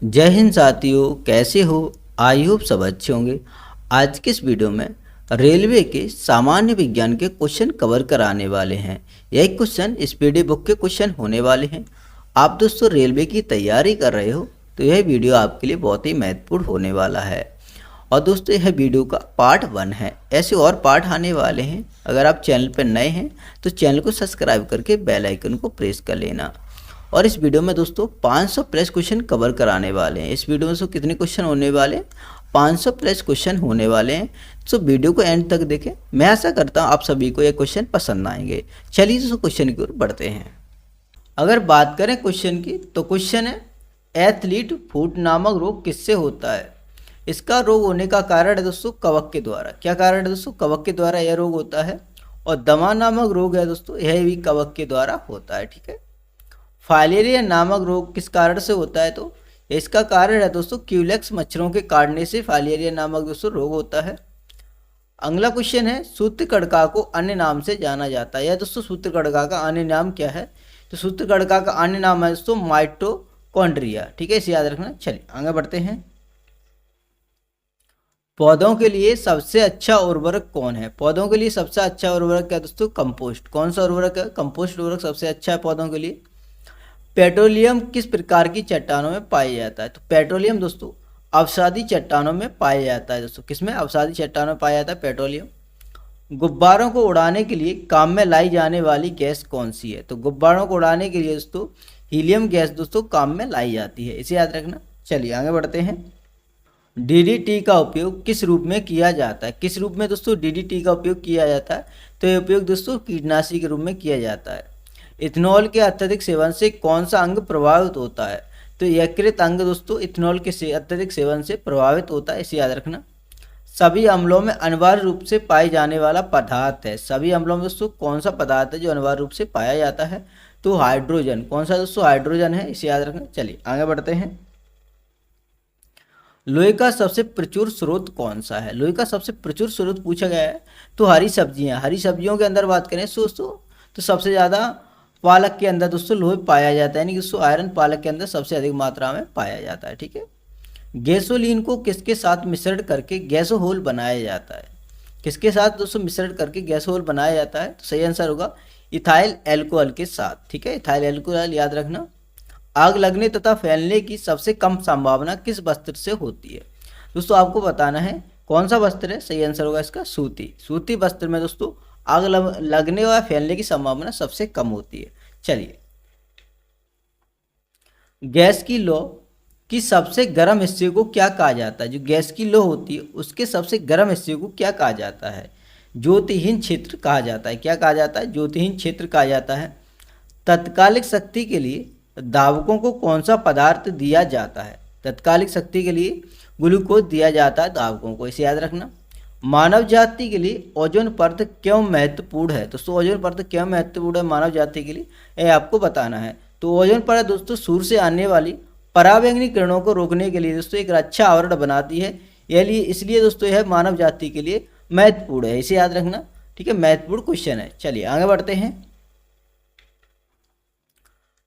जय हिंद साथियों, कैसे हो? आई होप सब अच्छे होंगे। आज के इस वीडियो में रेलवे के सामान्य विज्ञान के क्वेश्चन कवर कराने वाले हैं। यही क्वेश्चन इस पीडीएफ बुक के क्वेश्चन होने वाले हैं। आप दोस्तों रेलवे की तैयारी कर रहे हो तो यह वीडियो आपके लिए बहुत ही महत्वपूर्ण होने वाला है। और दोस्तों यह वीडियो का पार्ट 1 है। ऐसे और पार्ट आने वाले हैं। अगर आप चैनल पर नए हैं तो चैनल को सब्सक्राइब करके बेल आइकन को प्रेस कर लेना। और इस वीडियो में दोस्तों 500 प्लस क्वेश्चन कवर कराने वाले हैं। इस वीडियो में दोस्तों कितने क्वेश्चन होने वाले हैं? 500 प्लस क्वेश्चन होने वाले हैं। तो वीडियो को एंड तक देखें। मैं आशा करता हूँ आप सभी को ये क्वेश्चन पसंद आएंगे। चलिए दोस्तों क्वेश्चन की ओर बढ़ते हैं। अगर बात करें क्वेश्चन की तो क्वेश्चन है, एथलीट फुट नामक रोग किससे होता है? इसका रोग होने का कारण है दोस्तों कवक के द्वारा। क्या कारण है दोस्तों? कवक के द्वारा यह रोग होता है। और दमा नामक रोग है दोस्तों, यह भी कवक के द्वारा होता है। ठीक है। फाइलेरिया नामक रोग किस कारण से होता है? तो इसका कारण है दोस्तों क्यूलेक्स मच्छरों के काटने से फाइलेरिया नामक दोस्तों रोग होता है। अगला क्वेश्चन है, सूत्रकणिका को अन्य नाम से जाना जाता है। यह दोस्तों सूत्रकणिका का अन्य नाम क्या है? तो सूत्रकणिका का अन्य नाम है दोस्तों माइटोकॉन्ड्रिया। ठीक है, इसे याद रखना। चलिए आगे बढ़ते हैं। पौधों के लिए सबसे अच्छा उर्वरक कौन है? पौधों के लिए सबसे अच्छा उर्वरक क्या दोस्तों? कंपोस्ट। कौन सा उर्वरक है? कंपोस्ट उर्वरक सबसे अच्छा है पौधों के लिए। पेट्रोलियम किस प्रकार की चट्टानों में पाया जाता है? तो पेट्रोलियम दोस्तों अवसादी चट्टानों में पाया जाता है। दोस्तों किसमें? अवसादी चट्टानों में पाया जाता है पेट्रोलियम। गुब्बारों को उड़ाने के लिए काम में लाई जाने वाली गैस कौन सी है? तो गुब्बारों को उड़ाने के लिए दोस्तों हीलियम गैस दोस्तों काम में लाई जाती है। इसे याद रखना। चलिए आगे बढ़ते हैं। डीडीटी का उपयोग किस रूप में किया जाता है? किस रूप में दोस्तों डीडीटी का उपयोग किया जाता है? तो ये उपयोग दोस्तों कीटनाशी के रूप में किया जाता है। इथेनॉल के अत्यधिक सेवन से कौन सा अंग प्रभावित होता है? तो यकृत अंग दोस्तों इथेनॉल के अत्यधिक सेवन से प्रभावित होता है। इसे याद रखना। सभी अम्लों में अनिवार्य रूप से पाए जाने वाला पदार्थ है। सभी अम्लों में दोस्तों कौन सा पदार्थ है जो अनिवार्य रूप से पाया जाता है? तो हाइड्रोजन। कौन सा दोस्तों? हाइड्रोजन है। इसे याद रखना। चलिए आगे बढ़ते हैं। लोहे का सबसे प्रचुर स्रोत कौन सा है? लोहे का सबसे प्रचुर स्रोत पूछा गया है तो हरी सब्जियां। हरी सब्जियों के अंदर बात करें दोस्तों तो सबसे ज़्यादा पालक के अंदर दोस्तों लोहे पाया जाता है, यानी कि दोस्तों आयरन पालक के अंदर सबसे अधिक मात्रा में पाया जाता है। ठीक है। गैसोलीन को किसके साथ मिश्रण करके गैसोहोल बनाया जाता है? किसके साथ दोस्तों मिश्रण करके गैसोहोल बनाया जाता है? तो सही आंसर होगा इथाइल एल्कोहल के साथ। ठीक है, इथाइल एल्कोहल याद रखना। आग लगने तथा फैलने की सबसे कम संभावना किस वस्त्र से होती है? दोस्तों आपको बताना है कौन सा वस्त्र है। सही आंसर होगा इसका सूती। सूती वस्त्र में दोस्तों आग लगने व फैलने की संभावना सबसे कम होती है। चलिए, गैस की लौ की सबसे गर्म हिस्से को क्या कहा जाता है? जो गैस की लौ होती है उसके सबसे गर्म हिस्से को क्या कहा जाता है? ज्योतिहीन क्षेत्र कहा जाता है। क्या कहा जाता है? ज्योतिहीन क्षेत्र कहा जाता है। तत्कालिक शक्ति के लिए धावकों को कौन सा पदार्थ दिया जाता है? तत्कालिक शक्ति के लिए ग्लूकोज दिया जाता है धावकों को। इसे याद रखना। मानव जाति के लिए ओजोन परत क्यों महत्वपूर्ण है? दोस्तों ओजोन परत क्यों महत्वपूर्ण है मानव जाति के लिए, ये आपको बताना है। तो ओजोन परत दोस्तों सूर्य से आने वाली पराबैंगनी किरणों को रोकने के लिए दोस्तों एक अच्छा आवरण बनाती है। इसलिए दोस्तों यह मानव जाति के लिए महत्वपूर्ण है। इसे याद रखना। ठीक है, महत्वपूर्ण क्वेश्चन है। चलिए आगे बढ़ते हैं।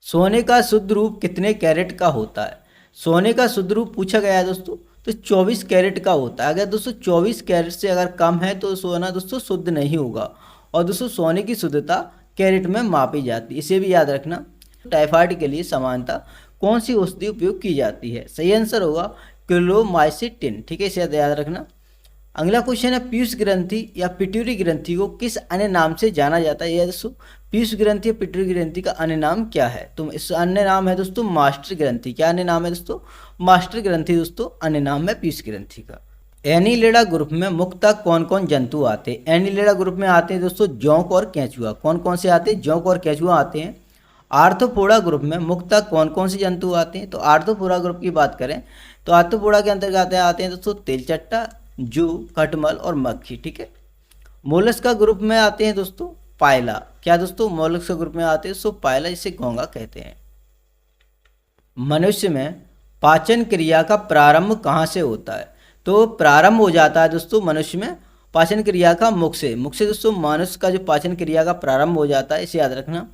सोने का शुद्ध रूप कितने कैरेट का होता है? सोने का शुद्ध रूप पूछा गया है दोस्तों तो 24 कैरेट का होता है। अगर दोस्तों 24 कैरेट से अगर कम है तो सोना दोस्तों शुद्ध नहीं होगा। और दोस्तों सोने की शुद्धता कैरेट में मापी जाती है, इसे भी याद रखना। टाइफाइड के लिए समानता कौन सी औषधि उपयोग की जाती है? सही आंसर होगा क्लोमाइसिटिन। ठीक है, इसे याद रखना। अगला क्वेश्चन है, पीयूष ग्रंथि या पिट्यूटरी ग्रंथि को किस अन्य नाम से जाना जाता है? यह दोस्तों पीयूष ग्रंथि या पिट्यूटरी ग्रंथि का अन्य नाम क्या है? तो इस अन्य नाम है दोस्तों मास्टर ग्रंथि। क्या अन्य नाम है दोस्तों? मास्टर ग्रंथि दोस्तों अन्य नाम है पीयूष ग्रंथि का। एनीलिडा ग्रुप में मुख्यतः कौन कौन जंतु आते हैं? एनीलिडा ग्रुप में आते हैं दोस्तों जोंक और केंचुआ। कौन कौन से आते हैं? जोंक और केंचुआ आते हैं। आर्थ्रोपोडा ग्रुप में मुख्यतः कौन कौन से जंतु आते हैं? तो आर्थ्रोपोडा ग्रुप की बात करें तो आर्थ्रोपोडा के अंतर्गत आते हैं दोस्तों तेलचट्टा, जू, खटमल और मक्खी। ठीक है। मोलस्क का ग्रुप में आते हैं दोस्तों पायला। क्या दोस्तों? मोलस्क का ग्रुप में आते हैं सो पायला, जिसे घोंगा कहते हैं। मनुष्य में पाचन क्रिया का प्रारंभ कहाँ से होता है? तो प्रारंभ हो जाता है दोस्तों मनुष्य में पाचन क्रिया का मुख से। दोस्तों मनुष्य का जो पाचन क्रिया का प्रारंभ हो जाता है, इसे याद रखना।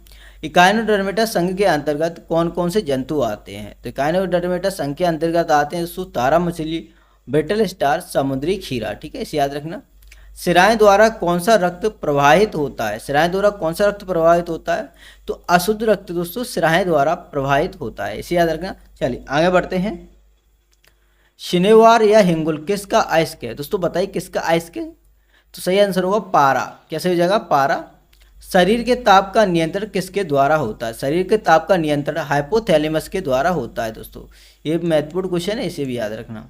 इकाइनोडर्मेटा संघ के अंतर्गत कौन कौन से जंतु आते हैं? तो इकाइनोडर्मेटा संघ के अंतर्गत आते हैं दोस्तों तारा मछली, ब्रिटल स्टार, समुद्री खीरा, ठीक है, इसे याद रखना। सिराएं द्वारा कौन सा रक्त प्रवाहित होता है? सिराएं द्वारा कौन सा रक्त प्रवाहित होता है? तो अशुद्ध रक्त दोस्तों सिराएं द्वारा प्रवाहित होता है, इसे याद रखना। चलिए आगे बढ़ते हैं। शनिवार या हिंगुल किसका अयस्क है? दोस्तों बताइए किसका अयस्क है? तो सही आंसर होगा पारा। कैसे हो जाएगा? पारा। शरीर के ताप का नियंत्रण किसके द्वारा होता है? शरीर के ताप का नियंत्रण हाइपोथैलेमस के द्वारा होता है दोस्तों। ये महत्वपूर्ण क्वेश्चन है, इसे भी याद रखना।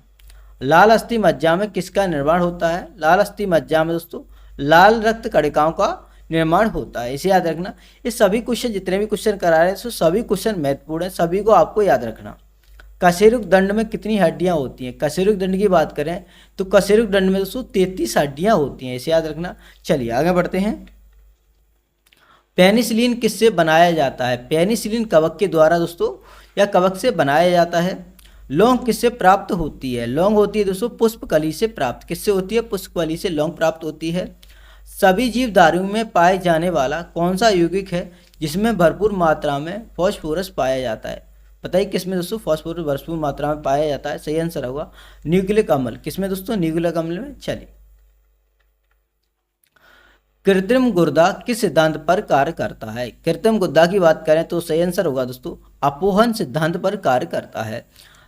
लाल अस्थि मज्जा में किसका निर्माण होता है? लाल अस्थि मज्जा में दोस्तों लाल रक्त कणिकाओं का निर्माण होता है, इसे याद रखना। ये सभी क्वेश्चन जितने भी क्वेश्चन करा रहे हैं तो सभी क्वेश्चन महत्वपूर्ण है, सभी को आपको याद रखना। कशेरुक दंड में कितनी हड्डियां होती हैं? कशेरुक दंड की बात करें तो कशेरुक दंड में दोस्तों 33 हड्डियां होती हैं, इसे याद रखना। चलिए आगे बढ़ते हैं। पेनिसिलिन किससे बनाया जाता है? पेनिसिलिन कवक के द्वारा दोस्तों या कवक से बनाया जाता है। लौंग किससे प्राप्त होती है? लौंग होती है दोस्तों पुष्पकली से प्राप्त। किससे होती है? पुष्पकली से लौंग प्राप्त होती है। सभी जीवधारियों में पाए जाने वाला कौन सा यौगिक है जिसमें भरपूर मात्रा में फॉस्फोरस पाया जाता है? बताइए किसमें दोस्तों फॉस्फोरस भरपूर मात्रा में पाया जाता है? सही आंसर होगा न्यूक्लिक अम्ल। किसमें दोस्तों? न्यूक्लिक अम्ल में। चलिए, कृत्रिम गुर्दा किस सिद्धांत पर कार्य करता है? कृत्रिम गुर्दा की बात करें तो सही आंसर होगा दोस्तों अपोहन सिद्धांत पर कार्य करता है।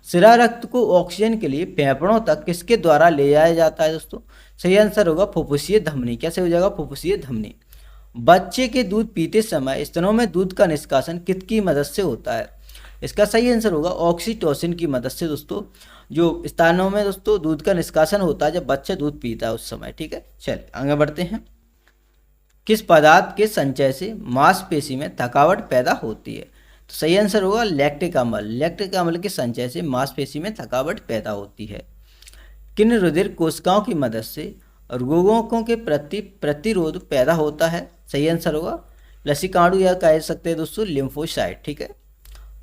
सिरा रक्त को ऑक्सीजन के लिए फेफड़ों तक किसके द्वारा ले जाया जाता है दोस्तों? सही आंसर होगा फुफ्फुसीय धमनी। कैसे हो जाएगा? फुफ्फुसीय धमनी। बच्चे के दूध पीते समय स्तनों में दूध का निष्कासन किसकी मदद से होता है? इसका सही आंसर होगा ऑक्सीटोसिन की मदद से दोस्तों। जो स्तनों में दोस्तों दूध का निष्कासन होता है जब बच्चा दूध पीता है उस समय, ठीक है। चलिए आगे बढ़ते हैं। किस पदार्थ के संचय से मांसपेशी में थकावट पैदा होती है? तो सही आंसर होगा लैक्टिक अम्ल। लैक्टिक अम्ल के संचय से मांसपेशी में थकावट पैदा होती है। किन रुधिर कोशिकाओं की मदद से रोगों के प्रति प्रतिरोध पैदा होता है? सही आंसर होगा लसीकाणु या कह सकते हैं दोस्तों लिम्फोसाइट, ठीक है।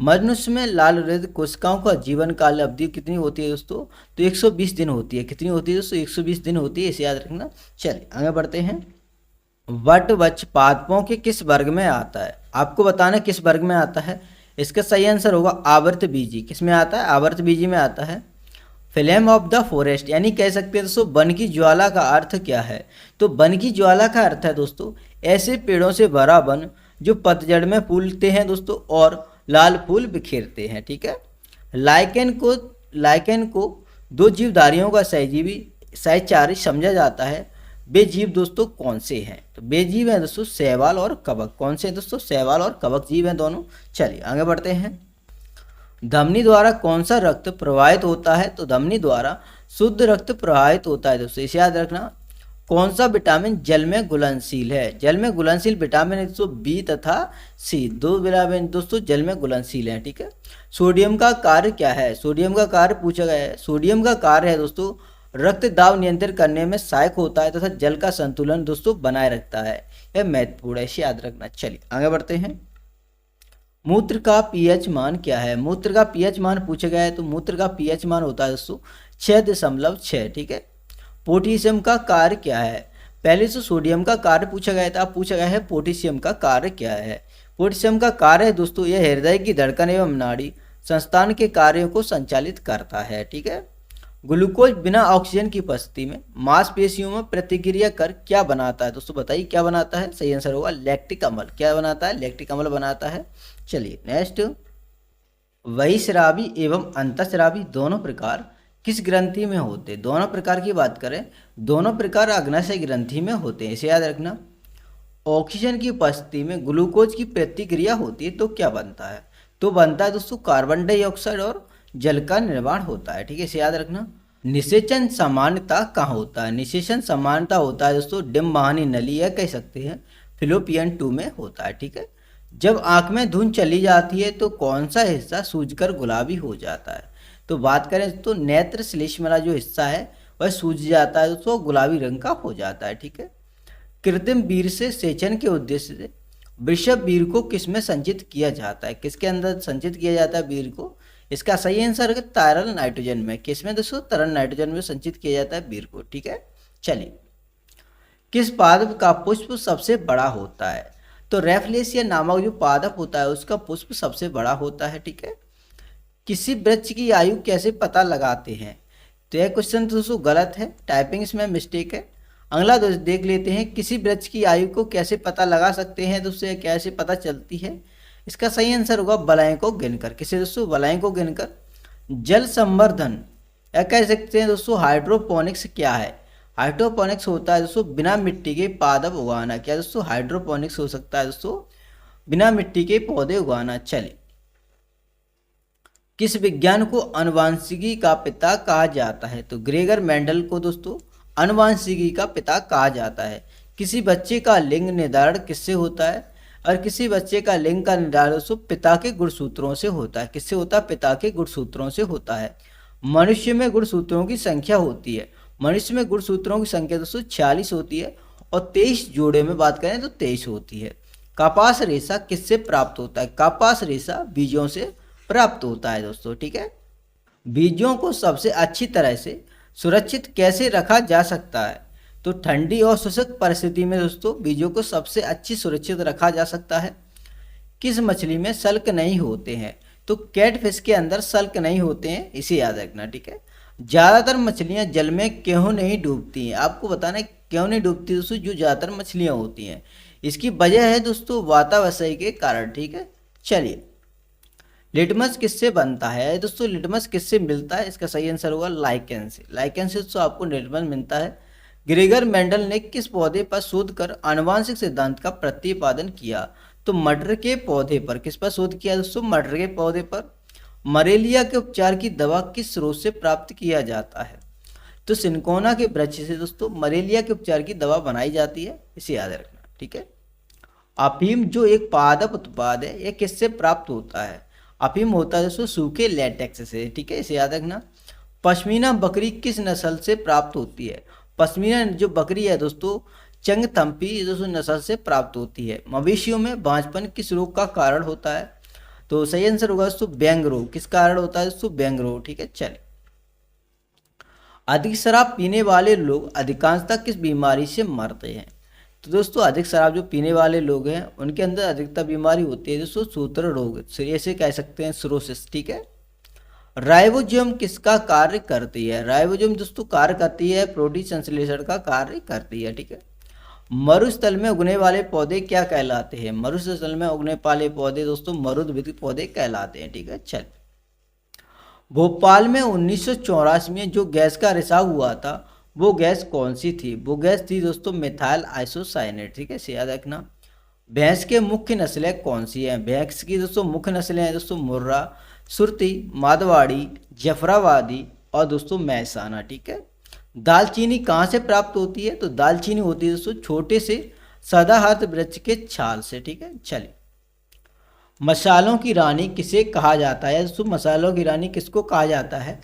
मनुष्य में लाल रुधिर कोशिकाओं का जीवन काल अवधि कितनी होती है दोस्तों? तो 120 दिन होती है। कितनी होती है दोस्तों? 120 दिन होती है, इसे याद रखना। चलिए आगे बढ़ते हैं। वटवृक्ष पादपों के किस वर्ग में आता है? आपको बताना किस वर्ग में आता है। इसका सही आंसर होगा आवर्त बीजी। किस में आता है? आवर्त बीजी में आता है। फ्लेम ऑफ द फॉरेस्ट यानी कह सकते हैं दोस्तों वन की ज्वाला का अर्थ क्या है? तो वन की ज्वाला का अर्थ है दोस्तों ऐसे पेड़ों से भरा वन जो पतझड़ में फूलते हैं दोस्तों और लाल फूल बिखेरते हैं, ठीक है। लाइकेन को दो जीवधारियों का सहचारी समझा जाता है। वे जीव दोस्तों कौन से हैं? तो वे जीव हैं दोस्तों शैवाल और कवक। कौन से हैं दोस्तों? शैवाल और कवक जीव हैं दोनों। चलिए आगे बढ़ते हैं। धमनी द्वारा कौन सा रक्त प्रवाहित होता है? तो धमनी द्वारा शुद्ध रक्त प्रवाहित होता है दोस्तों, इसे याद रखना। कौन सा विटामिन जल में घुलनशील है? जल में घुलनशील विटामिन है दोस्तों बी तथा सी। दो विटामिन दोस्तों जल में घुलनशील हैं, ठीक है। सोडियम का कार्य क्या है? सोडियम का कार्य पूछा गया है। सोडियम का कार्य है दोस्तों रक्त दाब नियंत्रित करने में सहायक होता है तथा जल का संतुलन दोस्तों बनाए रखता है। यह महत्वपूर्ण है, इसे याद रखना। चलिए आगे बढ़ते हैं। मूत्र का पीएच मान क्या है? मूत्र का पीएच मान पूछा गया है तो मूत्र का पीएच मान होता है दोस्तों 6.6, ठीक है। पोटेशियम का कार्य क्या है? पहले से सोडियम का कार्य पूछा गया था, अब पूछा गया है पोटेशियम का कार्य क्या है। पोटेशियम का कार्य है दोस्तों यह हृदय की धड़कन एवं नाड़ी संस्थान के कार्यों को संचालित करता है, ठीक है। ग्लूकोज बिना ऑक्सीजन की उपस्थिति में मांसपेशियों में प्रतिक्रिया कर क्या बनाता है? दोस्तों बताइए क्या बनाता है? सही आंसर होगा लैक्टिक अम्ल। क्या बनाता है? लैक्टिक अम्ल बनाता है। चलिए नेक्स्ट। बहिःस्रावी एवं अंतःस्रावी दोनों प्रकार किस ग्रंथि में होते हैं? दोनों प्रकार की बात करें दोनों प्रकार अग्नाशय ग्रंथि में होते हैं, इसे याद रखना। ऑक्सीजन की उपस्थिति में ग्लूकोज की प्रतिक्रिया होती है तो क्या बनता है? तो बनता है दोस्तों कार्बन डाइऑक्साइड और जल का निर्माण होता है, ठीक है, इसे याद रखना। निषेचन सामान्यता कहाँ होता है? निषेचन सामान्यता होता है दोस्तों डिम्बानी नली या कह सकते हैं फिलोपियन 2 में होता है, ठीक है। जब आंख में धुंध चली जाती है तो कौन सा हिस्सा सूजकर गुलाबी हो जाता है? तो बात करें तो नेत्र श्लेष्म वाला जो हिस्सा है वह सूज जाता है दोस्तों गुलाबी रंग का हो जाता है, ठीक है। कृत्रिम वीर्य से सेचन के उद्देश्य से वृषभ वीर्य को किसमें संचित किया जाता है? किसके अंदर संचित किया जाता है वीर्य को? इसका सही आंसर है तरल नाइट्रोजन में। किसमें दोस्तों? तरल नाइट्रोजन में संचित किया जाता है वीर्य को, ठीक है। चलिए किस पादप का पुष्प सबसे बड़ा होता है? तो रेफलेशिया नामक जो पादप होता है उसका पुष्प सबसे बड़ा होता है। ठीक है। किसी वृक्ष की आयु कैसे पता लगाते हैं? तो यह क्वेश्चन तो दोस्तों गलत है, टाइपिंग इसमें मिस्टेक है। अगला दोस्तों देख लेते हैं, किसी वृक्ष की आयु को कैसे पता लगा सकते हैं, दोस्तों कैसे पता चलती है? इसका सही आंसर होगा बलय को गिनकर। किसे दोस्तों? बलय को गिनकर। जल संवर्धन या कह सकते हैं दोस्तों हाइड्रोपोनिक्स क्या है? हाइड्रोपोनिक्स होता है दोस्तों बिना मिट्टी के पादप उगाना। क्या दोस्तों? हाइड्रोपोनिक्स हो सकता है दोस्तों बिना मिट्टी के पौधे उगाना। चलिए, किस विज्ञान को आनुवांशिकी का पिता कहा जाता है? तो ग्रेगर मेंडल को दोस्तों आनुवांशिकी का पिता कहा जाता है। किसी बच्चे का लिंग निर्धारण किससे होता है? और किसी बच्चे का लिंग का निर्धारण दोस्तों पिता के गुणसूत्रों से होता है। किससे होता है? पिता के गुणसूत्रों से होता है। मनुष्य में गुणसूत्रों की संख्या होती है, मनुष्य में गुणसूत्रों की संख्या दोस्तों 46 होती है और 23 जोड़े में बात करें तो 23 होती है। कपास रेशा किससे प्राप्त होता है? कपास रेशा बीजों से प्राप्त होता है दोस्तों। ठीक है। बीजों को सबसे अच्छी तरह से सुरक्षित कैसे रखा जा सकता है? तो ठंडी और शुष्क परिस्थिति में दोस्तों बीजों को सबसे अच्छी सुरक्षित रखा जा सकता है। किस मछली में सल्क नहीं होते हैं? तो कैटफिश के अंदर सल्क नहीं होते हैं, इसे याद रखना। ठीक है। ज़्यादातर मछलियां जल में क्यों नहीं डूबती हैं? आपको बताना है क्यों नहीं डूबती दोस्तों जो ज़्यादातर मछलियां होती हैं। इसकी वजह है दोस्तों वातावरण के कारण। ठीक है। चलिए, लिटमस किससे बनता है? दोस्तों लिटमस किससे मिलता है? इसका सही आंसर होगा लाइकेन से। लाइकेन से दोस्तों आपको लिटमस मिलता है। ग्रेगर मेंडल ने किस पौधे पर शोध कर आनुवांशिक सिद्धांत का प्रतिपादन किया? तो मटर के पौधे पर। किस पर शोध किया दोस्तों? मटर के पौधे पर। मलेरिया के उपचार की दवा किस स्रोत से प्राप्त किया जाता है? तो सिनकोना के वृक्ष से दोस्तों मलेरिया के उपचार की दवा बनाई जाती है, इसे याद रखना। ठीक है। अफीम जो एक पादप उत्पाद है, यह किससे प्राप्त होता है? अफीम होता है दोस्तों सूखे लेटेक्स से। ठीक है, इसे याद रखना। पश्मीना बकरी किस नस्ल से प्राप्त होती है? पश्मीना जो बकरी है दोस्तों चंगथम्पी दोस्तों नस्ल से प्राप्त होती है। मवेशियों में बांझपन किस रोग का कारण होता है? तो सही आंसर होगा दोस्तों बैंग रोग। किस कारण होता है दोस्तों? बैंग रोग। ठीक है। चलिए, अधिक शराब पीने वाले लोग अधिकांशतः किस बीमारी से मरते हैं? तो दोस्तों अधिक शराब जो पीने वाले लोग हैं उनके अंदर अधिकतर बीमारी होती है दोस्तों सूत्र रोग, ऐसे कह सकते हैं सिरोसिस। ठीक है। राइबोसोम किसका कार्य करती है? राइबोसोम दोस्तों कार्य करती है प्रोटीन संश्लेषण का कार्य करती है। ठीक है। मरुस्थल में उगने वाले पौधे क्या कहलाते हैं? मरुस्थल में उगने वाले पौधे दोस्तों मरुद्भिद पौधे कहलाते हैं। ठीक है। चल, भोपाल में 1984 में जो गैस का रिसाव हुआ था वो गैस कौन सी थी? वो गैस थी दोस्तों मिथाइल आइसोसाइनेट। ठीक है, इसे याद रखना। भैंस के मुख्य नस्लें कौन सी हैं? भैंस की दोस्तों मुख्य नस्लें हैं दोस्तों मुर्रा, सुरती, मारवाड़ी, जफराबादी और दोस्तों मैसाना। ठीक है। दालचीनी कहाँ से प्राप्त होती है? तो दालचीनी होती है दोस्तों छोटे से सदाहरित वृक्ष के छाल से। ठीक है। चलिए, मसालों की रानी किसे कहा जाता है? दोस्तों मसालों की रानी किसको कहा जाता है?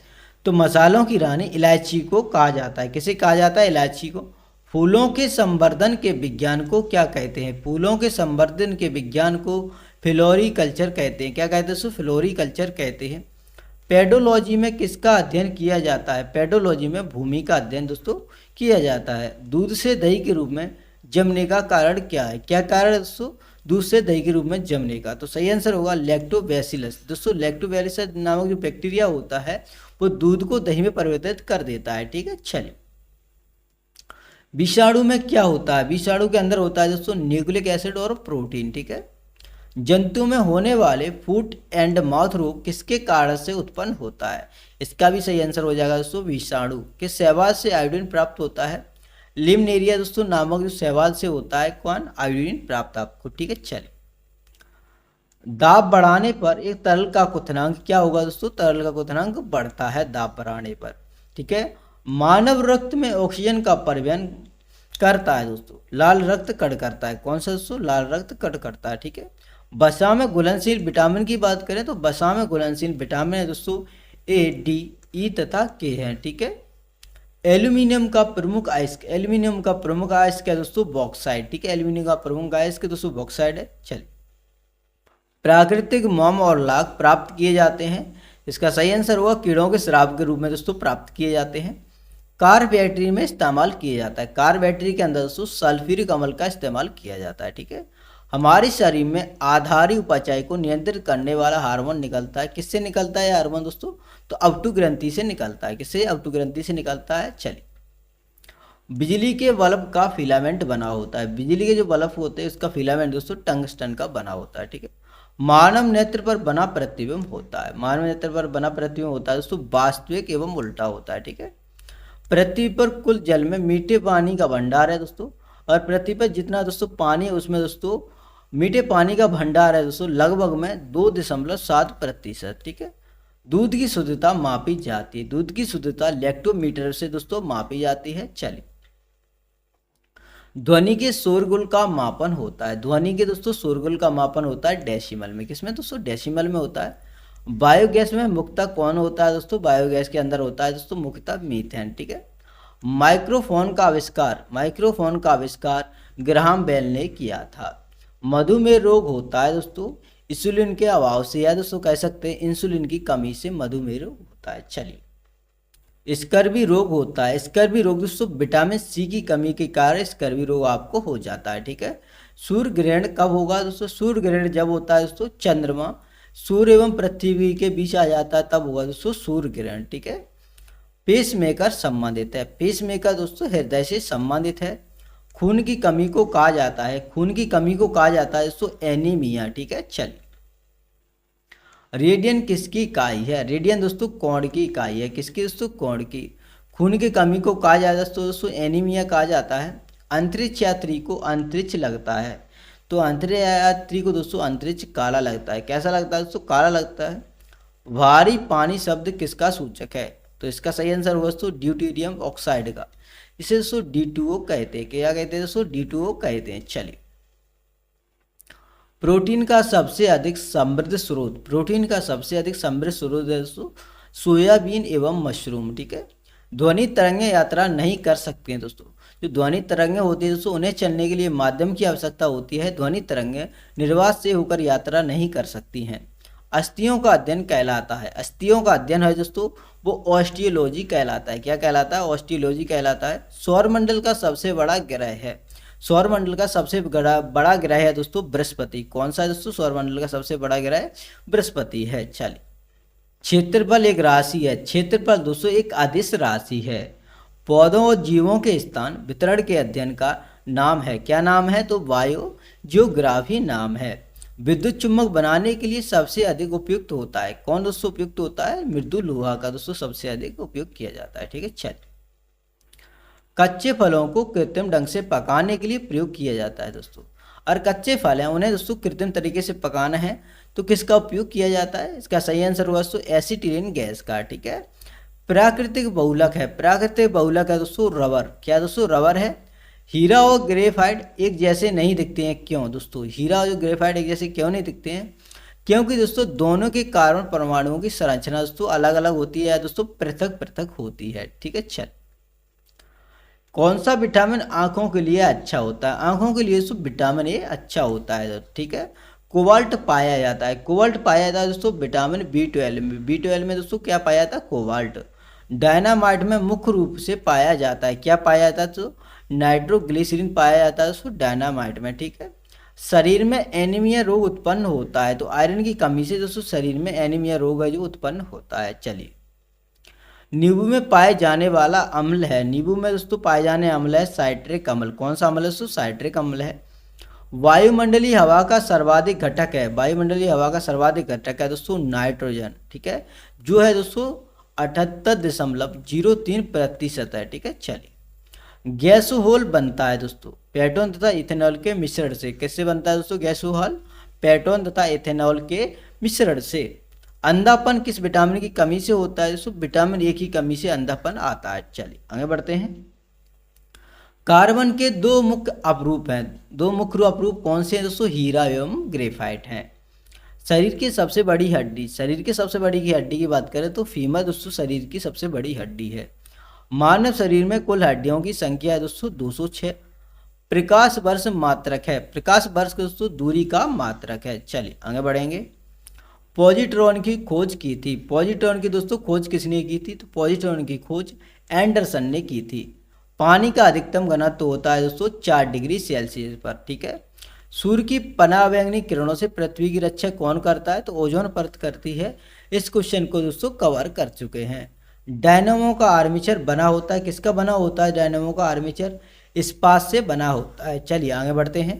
तो मसालों की रानी इलायची को कहा जाता है। किसे कहा जाता है? इलायची को। फूलों के संवर्धन के विज्ञान को क्या कहते हैं? फूलों के संवर्धन के विज्ञान को फ्लोरीकल्चर कहते हैं। क्या कहते हैं दोस्तों? फ्लोरीकल्चर कहते हैं। पेडोलॉजी में किसका अध्ययन किया जाता है? पेडोलॉजी में भूमि का अध्ययन दोस्तों किया जाता है। दूध से दही के रूप में जमने का कारण क्या है? क्या कारण है दोस्तों दूध से दही के रूप में जमने का? तो सही आंसर होगा लैक्टोबैसिलस। दोस्तों लैक्टोबैसिलस नामक जो बैक्टीरिया होता है वो दूध को दही में परिवर्तित कर देता है। ठीक है। चलिए, विषाणु में क्या होता है? विषाणु के अंदर होता है दोस्तों न्यूक्लिक एसिड और प्रोटीन। ठीक है। जंतु में होने वाले फुट एंड माउथ रोग किसके कारण से उत्पन्न होता है? इसका भी सही आंसर हो जाएगा दोस्तों विषाणु। किस शैवाल से आयोडीन प्राप्त होता है? लिमनेरिया दोस्तों नामक जो शैवाल से होता है कौन? आयोडीन प्राप्त आपको। ठीक है। चलिए, दाब बढ़ाने पर एक तरल का क्वथनांक क्या होगा दोस्तों? तरल का क्वथनांक बढ़ता है दाब बढ़ाने पर। ठीक है। मानव रक्त में ऑक्सीजन का परिवहन करता है दोस्तों लाल रक्त कण करता है। कौन सा दोस्तों? लाल रक्त कण करता है। ठीक है। वसा में घुलनशील विटामिन की बात करें तो वसा में घुलनशील विटामिन है दोस्तों ए, डी, ई तथा के हैं। ठीक है। एल्यूमिनियम का प्रमुख अयस्क, एल्यूमिनियम का प्रमुख अयस्क है दोस्तों बॉक्साइड। ठीक है। एल्यूमिनियम का प्रमुख अयस्क दोस्तों बॉक्साइड है। चलिए, प्राकृतिक मोम और लाख प्राप्त किए जाते हैं। इसका सही आंसर होगा कीड़ों के शराब के रूप में दोस्तों प्राप्त किए जाते हैं। कार बैटरी में इस्तेमाल किया जाता है। कार बैटरी के अंदर दोस्तों सल्फ्यूरिक अम्ल का इस्तेमाल किया जाता है। ठीक है। हमारे शरीर में आधारी उपापचय को नियंत्रित करने वाला हार्मोन निकलता है। किससे निकलता है हार्मोन दोस्तों? तो अवटु ग्रंथि से निकलता है। किससे? अवटु ग्रंथि से निकलता है। चलिए, बिजली के बल्ब का फिलामेंट बना होता है। बिजली के जो बल्ब होते हैं उसका फिलामेंट दोस्तों टंगस्टन का बना होता है। ठीक है। मानव नेत्र पर बना प्रतिबिंब होता है। मानव नेत्र पर बना प्रतिबिंब होता है दोस्तों वास्तविक एवं उल्टा होता है। ठीक है। पृथ्वी पर कुल जल में मीठे पानी का भंडार है दोस्तों, और पृथ्वी पर जितना दोस्तों पानी है उसमें दोस्तों मीठे पानी का भंडार है दोस्तों लगभग में 2.7%। ठीक है। दूध की शुद्धता मापी जाती है। दूध की शुद्धता लैक्टोमीटर से दोस्तों मापी जाती है। चलिए, ध्वनि के शोरगुल का मापन होता है। ध्वनि के दोस्तों शोरगुल का मापन होता है डेसिमल में। किसमें दोस्तों? डेसिमल में होता है। बायोगैस में मुख्यतः कौन होता है दोस्तों? बायोगैस के अंदर होता है दोस्तों मुख्यतः मीथेन। ठीक है। माइक्रोफोन का आविष्कार ग्राहम बेल ने किया था। मधुमेह रोग होता है दोस्तों इंसुलिन के अभाव से, या दोस्तों कह सकते हैं इंसुलिन की कमी से मधुमेह रोग होता है। चलिए, स्कर्वी रोग होता है। स्कर्वी रोग दोस्तों विटामिन सी की कमी के कारण स्कर्वी रोग आपको हो जाता है। ठीक है। सूर्य ग्रहण कब होगा दोस्तों? सूर्य ग्रहण जब होता है दोस्तों चंद्रमा सूर्य एवं पृथ्वी के बीच आ जाता है, तब होगा दोस्तों सूर्य ग्रहण। ठीक है। पेसमेकर संबंधित है। पेसमेकर दोस्तों हृदय से संबंधित है। खून की कमी को कहा जाता है दोस्तों एनीमिया। ठीक है। चलिए, रेडियन किसकी इकाई है? रेडियन दोस्तों कोण की इकाई है। किसकी दोस्तों? कोण की। खून की कमी को कहा जाता है दोस्तों एनीमिया कहा जाता है। अंतरिक्ष यात्री को अंतरिक्ष लगता है, तो अंतरिक्ष यात्री को दोस्तों अंतरिक्ष काला लगता है। कैसा लगता है दोस्तों? काला लगता है। भारी पानी शब्द किसका सूचक है? तो इसका सही आंसर होगा दोस्तों ड्यूटेरियम ऑक्साइड का। इसे दोस्तों D2O कहते हैं। क्या कहते हैं दोस्तों? D2O कहते हैं। चलिए, प्रोटीन का सबसे अधिक समृद्ध स्रोत है दोस्तों सोयाबीन एवं मशरूम। ठीक है। ध्वनि तरंगें यात्रा नहीं कर सकती हैं दोस्तों। जो ध्वनि तरंगें होती है दोस्तों उन्हें चलने के लिए माध्यम की आवश्यकता होती है। ध्वनि तरंगें निर्वात से होकर यात्रा नहीं कर सकती हैं। अस्थियों का अध्ययन कहलाता है। अस्थियों का अध्ययन है दोस्तों वो ऑस्टियोलॉजी कहलाता है। क्या कहलाता है? ऑस्टियोलॉजी कहलाता है। सौरमंडल का सबसे बड़ा ग्रह है। सौरमंडल का सबसे बड़ा ग्रह है दोस्तों बृहस्पति। कौन सा है दोस्तों? सौरमंडल का सबसे बड़ा ग्रह बृहस्पति है। चलिए, क्षेत्रफल एक राशि है। क्षेत्रफल दोस्तों एक अदिश राशि है। पौधों और जीवों के स्थान वितरण के अध्ययन का नाम है। क्या नाम है? तो बायोजियोग्राफी नाम है। विद्युत चुम्बक बनाने के लिए सबसे अधिक उपयुक्त होता है। कौन दोस्तों उपयुक्त होता है? मृदु लोहा का दोस्तों सबसे अधिक उपयोग किया जाता है। ठीक है। चलिए, कच्चे फलों को कृत्रिम ढंग से पकाने के लिए प्रयोग किया जाता है दोस्तों। और कच्चे फल हैं उन्हें दोस्तों कृत्रिम तरीके से पकाना है तो किसका उपयोग किया जाता है? इसका सही आंसर होगा दोस्तों एसिटिलीन गैस का। ठीक है। प्राकृतिक बहुलक है दोस्तों रबर। क्या दोस्तों? रबर है। हीरा और ग्रेफाइट एक जैसे नहीं दिखते हैं। क्यों दोस्तों? हीरा और ग्रेफाइट एक जैसे क्यों नहीं दिखते हैं? क्योंकि दोस्तों दोनों के कार्बन परमाणुओं की संरचना दोस्तों अलग अलग होती है, दोस्तों पृथक पृथक होती है। ठीक है। चल, कौन सा विटामिन आंखों के लिए अच्छा होता है? आंखों के लिए दोस्तों विटामिन ए अच्छा होता है। ठीक है। कोबाल्ट पाया जाता है दोस्तों विटामिन B12 में। B12 में दोस्तों क्या पाया जाता है? कोबाल्ट। डायनामाइट में मुख्य रूप से पाया जाता है। क्या पाया जाता है? तो नाइट्रोग्लिसरीन पाया जाता है दोस्तों डायनामाइट में। ठीक है। शरीर में एनीमिया रोग उत्पन्न होता है, तो आयरन की कमी से दोस्तों शरीर में एनीमिया रोग है जो उत्पन्न होता है। चलिए, नींबू में पाए जाने वाला अम्ल है। नींबू में दोस्तों पाए जाने अम्ल है साइट्रिक अम्ल। कौन सा अम्ल है दोस्तों? साइट्रिक अम्ल है। वायुमंडलीय हवा का सर्वाधिक घटक है। वायुमंडलीय हवा का सर्वाधिक घटक है दोस्तों नाइट्रोजन। ठीक है। जो है दोस्तों 78.03% है। ठीक है। चलिए, गैसोहोल बनता है दोस्तों पेट्रोन तथा इथेनॉल के मिश्रण से। किससे बनता है दोस्तों गैसोहोल? पेट्रोन तथा इथेनॉल के मिश्रण से। अंधापन किस विटामिन की कमी से होता है दोस्तों? विटामिन ए की कमी से अंधापन आता है। चलिए आगे बढ़ते हैं। कार्बन के दो मुख्य अपरूप हैं। दो मुख्य अपरूप कौन से हैं दोस्तों? हीरा एवं ग्रेफाइट हैं। शरीर की सबसे बड़ी हड्डी की हड्डी की बात करें तो फीमर दोस्तों शरीर की सबसे बड़ी हड्डी है। मानव शरीर में कुल हड्डियों की संख्या है दोस्तों 206। प्रकाश वर्ष मात्रक है। प्रकाश वर्ष दोस्तों दूरी का मात्रक है। चलिए आगे बढ़ेंगे। पॉजिट्रॉन की खोज की थी। पॉजिट्रॉन की दोस्तों खोज किसने की थी? तो पॉजिट्रॉन की खोज एंडरसन ने की थी। पानी का अधिकतम घनत्व होता है दोस्तों 4 डिग्री सेल्सियस पर। ठीक है। सूर्य की पराबैंगनी किरणों से पृथ्वी की रक्षा कौन करता है? तो ओजोन परत करती है। इस क्वेश्चन को दोस्तों कवर कर चुके हैं। डायनामो का आर्मेचर बना होता है, किसका बना होता है डायनामो का आर्मेचर? इस्पात से बना होता है। चलिए आगे बढ़ते हैं।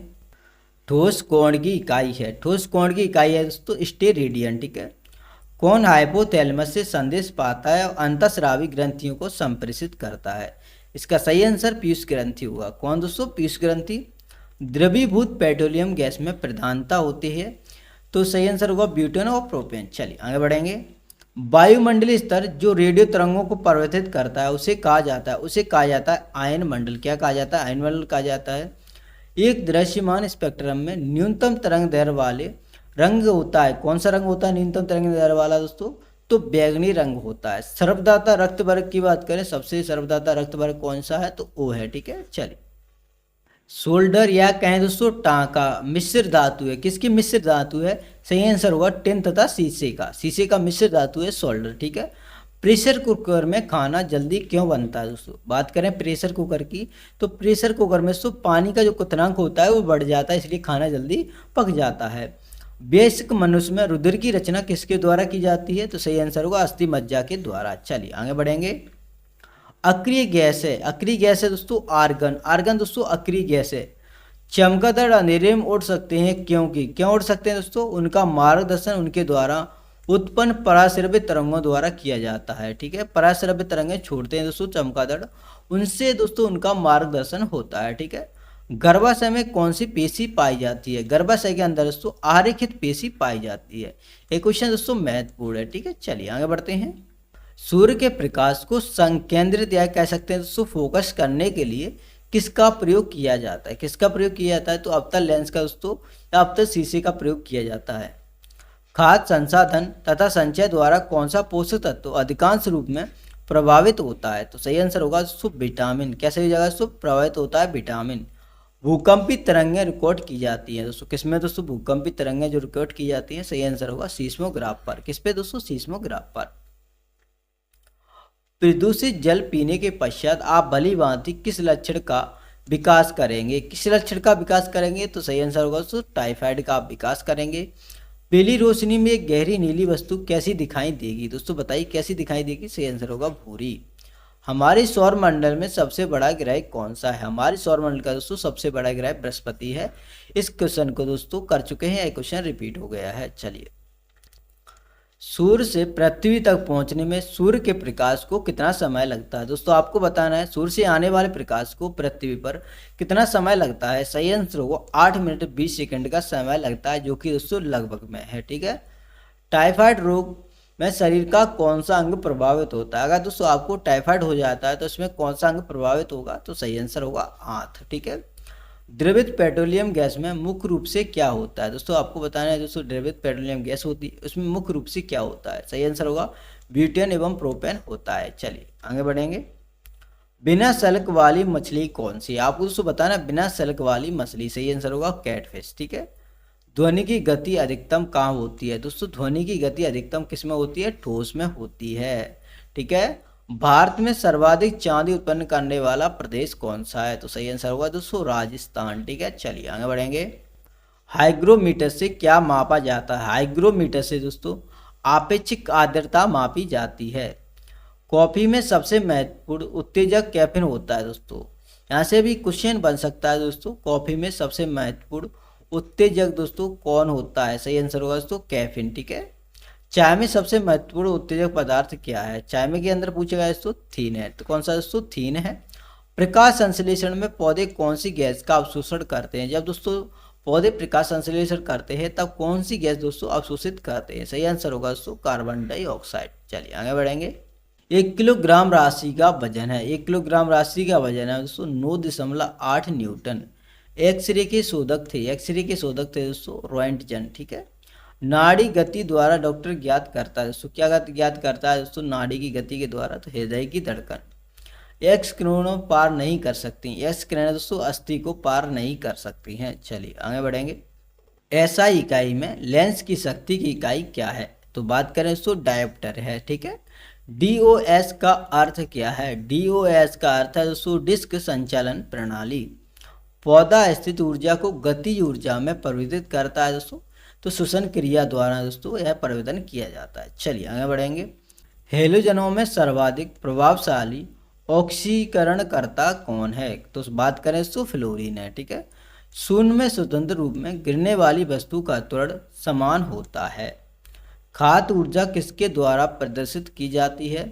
ठोस कोण की इकाई है, ठोस कोण की इकाई है दोस्तों स्टेरेडियन, ठीक है। कौन हाइपोथैलेमस से संदेश पाता है और अंतःस्रावी ग्रंथियों को संप्रेषित करता है? इसका सही आंसर पीयूष ग्रंथि होगा। कौन दोस्तों? पीयूष ग्रंथि। द्रवीभूत पेट्रोलियम गैस में प्रधानता होती है, तो सही आंसर होगा ब्यूटेन और प्रोपेन। चलिए आगे बढ़ेंगे। वायुमंडलीय स्तर जो रेडियो तरंगों को परिवर्तित करता है उसे कहा जाता है, आयन मंडल। क्या कहा जाता है? आयन मंडल कहा जाता है। एक दृश्यमान स्पेक्ट्रम में न्यूनतम तरंग दैर्घ्य वाले रंग होता है, कौन सा रंग होता है न्यूनतम तरंग दैर्घ्य वाला दोस्तों? तो बैंगनी रंग होता है। सर्वदाता रक्त वर्ग की बात करें, सबसे सर्वदाता रक्त वर्ग कौन सा है? तो ओ है, ठीक है। चलिए, सोल्डर या कहें दोस्तों टांका मिश्र धातु है, किसकी मिश्र धातु है? सही आंसर होगा टिन तथा शीशे का, शीशे का मिश्र धातु है सोल्डर, ठीक है। प्रेशर कुकर में खाना जल्दी क्यों बनता है दोस्तों? बात करें प्रेशर कुकर की, तो प्रेशर कुकर में तो पानी का जो क्वथनांक होता है वो बढ़ जाता है, इसलिए खाना जल्दी पक जाता है। वयस्क मनुष्य में रुधिर की रचना किसके द्वारा की जाती है? तो सही आंसर होगा अस्थि मज्जा के द्वारा। चलिए आगे बढ़ेंगे। अक्रिय गैस है, अक्रिय गैस है दोस्तों आर्गन, आर्गन दोस्तों अक्रिय गैस है। चमगादड़ अंधेरे में उड़ सकते हैं क्योंकि, क्यों उड़ सकते हैं दोस्तों? उनका मार्गदर्शन उनके द्वारा उत्पन्न पराश्रव्य तरंगों द्वारा किया जाता है, ठीक है। पराश्रव्य तरंगें छोड़ते हैं दोस्तों चमगादड़, उनसे दोस्तों उनका मार्गदर्शन होता है, ठीक है। गर्भाशय में कौन सी पेशी पाई जाती है? गर्भाशय के अंदर दोस्तों आरेखित पेशी पाई जाती है। एक क्वेश्चन दोस्तों महत्वपूर्ण है, ठीक है। चलिए आगे बढ़ते हैं। सूर्य के प्रकाश को संकेंद्रित या कह सकते हैं दोस्तों फोकस करने के लिए किसका प्रयोग किया जाता है? किसका प्रयोग किया जाता है? तो अवतल लेंस का दोस्तों या अवतल शीशे का प्रयोग किया जाता है। खाद्य संसाधन तथा संचय द्वारा कौन सा पोषक तत्व अधिकांश रूप में प्रभावित होता है? तो सही आंसर होगा दोस्तों विटामिन। कैसे जगह दोस्तों प्रभावित होता है? विटामिन। भूकंपी तरंगें रिकॉर्ड की जाती हैं दोस्तों, किसमें दोस्तों भूकंपी तरंगें जो रिकॉर्ड की जाती हैं? सही आंसर होगा सीस्मोग्राफ पर। किस पे दोस्तों? सीस्मोग्राफ पर। प्रदूषित जल पीने के पश्चात आप भली भांति किस लक्षण का विकास करेंगे? किस लक्षण का विकास करेंगे? तो सही आंसर होगा दोस्तों टाइफाइड का आप विकास करेंगे। पीली रोशनी में एक गहरी नीली वस्तु कैसी दिखाई देगी? दोस्तों बताइए कैसी दिखाई देगी? सही आंसर होगा भूरी। हमारे सौर मंडल में सबसे बड़ा ग्रह कौन सा है? हमारे सौर मंडल का दोस्तों सबसे बड़ा ग्रह बृहस्पति है। इस क्वेश्चन को दोस्तों कर चुके हैं, यह क्वेश्चन रिपीट हो गया है। चलिए, सूर्य से पृथ्वी तक पहुंचने में सूर्य के प्रकाश को कितना समय लगता है? दोस्तों आपको बताना है सूर्य से आने वाले प्रकाश को पृथ्वी पर कितना समय लगता है। सही आंसर होगा 8 मिनट 20 सेकंड का समय लगता है, जो कि दोस्तों लगभग में है, ठीक है। टाइफाइड रोग में शरीर का कौन सा अंग प्रभावित होता है? अगर दोस्तों आपको टाइफाइड हो जाता है तो इसमें कौन सा अंग प्रभावित होगा? तो सही आंसर होगा आंत, ठीक है। द्रवित पेट्रोलियम गैस में मुख्य रूप से क्या होता है? दोस्तों आपको बताना है दोस्तों द्रवित पेट्रोलियम गैस होती है, उसमें मुख्य रूप से क्या होता है? सही आंसर होगा ब्यूटेन एवं प्रोपेन होता है। चलिए आगे बढ़ेंगे। बिना सलक वाली मछली कौन सी? आपको दोस्तों बताना बिना सलक वाली मछली, सही आंसर होगा कैटफिश, ठीक है। ध्वनि की गति अधिकतम कहाँ होती है? दोस्तों ध्वनि की गति अधिकतम किस में होती है? ठोस में होती है, ठीक है। भारत में सर्वाधिक चांदी उत्पन्न करने वाला प्रदेश कौन सा है? तो सही आंसर होगा दोस्तों राजस्थान, ठीक है। चलिए आगे बढ़ेंगे। हाइग्रोमीटर से क्या मापा जाता है? हाइग्रोमीटर से दोस्तों आपेक्षिक आर्द्रता मापी जाती है। कॉफी में सबसे महत्वपूर्ण उत्तेजक कैफीन होता है दोस्तों, यहाँ से भी क्वेश्चन बन सकता है दोस्तों। कॉफी में सबसे महत्वपूर्ण उत्तेजक दोस्तों कौन होता है? सही आंसर होगा दोस्तों कैफीन, ठीक है। चाय में सबसे महत्वपूर्ण उत्तेजक पदार्थ क्या है? चाय में के अंदर पूछेगा दोस्तों थीन है, तो कौन सा दोस्तों थीन है। प्रकाश संश्लेषण में पौधे कौन सी गैस का अवशोषण करते हैं? जब दोस्तों पौधे प्रकाश संश्लेषण करते हैं तब कौन सी गैस दोस्तों अवशोषित करते हैं? सही आंसर होगा दोस्तों कार्बन डाइऑक्साइड। चलिए आगे बढ़ेंगे। 1 किलोग्राम राशि का वजन है, 1 किलोग्राम राशि का वजन है दोस्तों 9.8 न्यूटन। एक्सरे के शोधक थे दोस्तों रोएंटजन, ठीक है। नाड़ी गति द्वारा डॉक्टर ज्ञात करता है दोस्तों, क्या ज्ञात करता है दोस्तों नाड़ी की गति के द्वारा? तो हृदय की धड़कन। एक्स किरणों पार नहीं कर सकती, एक्स किरणें दोस्तों अस्थि को पार नहीं कर सकती हैं। चलिए आगे बढ़ेंगे। एसआई इकाई में लेंस की शक्ति की इकाई क्या है? तो बात करें दोस्तों डायोप्टर है, ठीक है। डीओएस का अर्थ क्या है? डीओएस का अर्थ है दोस्तों डिस्क संचालन प्रणाली। पौधा स्थित ऊर्जा को गतिज ऊर्जा में परिवर्तित करता है दोस्तों, तो श्वसन क्रिया द्वारा दोस्तों यह परिवर्तन किया जाता है। चलिए आगे बढ़ेंगे। हेलोजनों में सर्वाधिक प्रभावशाली ऑक्सीकरणकर्ता कौन है? तो बात करें तो फ्लोरीन है, ठीक है। शून्य में स्वतंत्र रूप में गिरने वाली वस्तु का त्वरण समान होता है। खाद्य ऊर्जा किसके द्वारा प्रदर्शित की जाती है?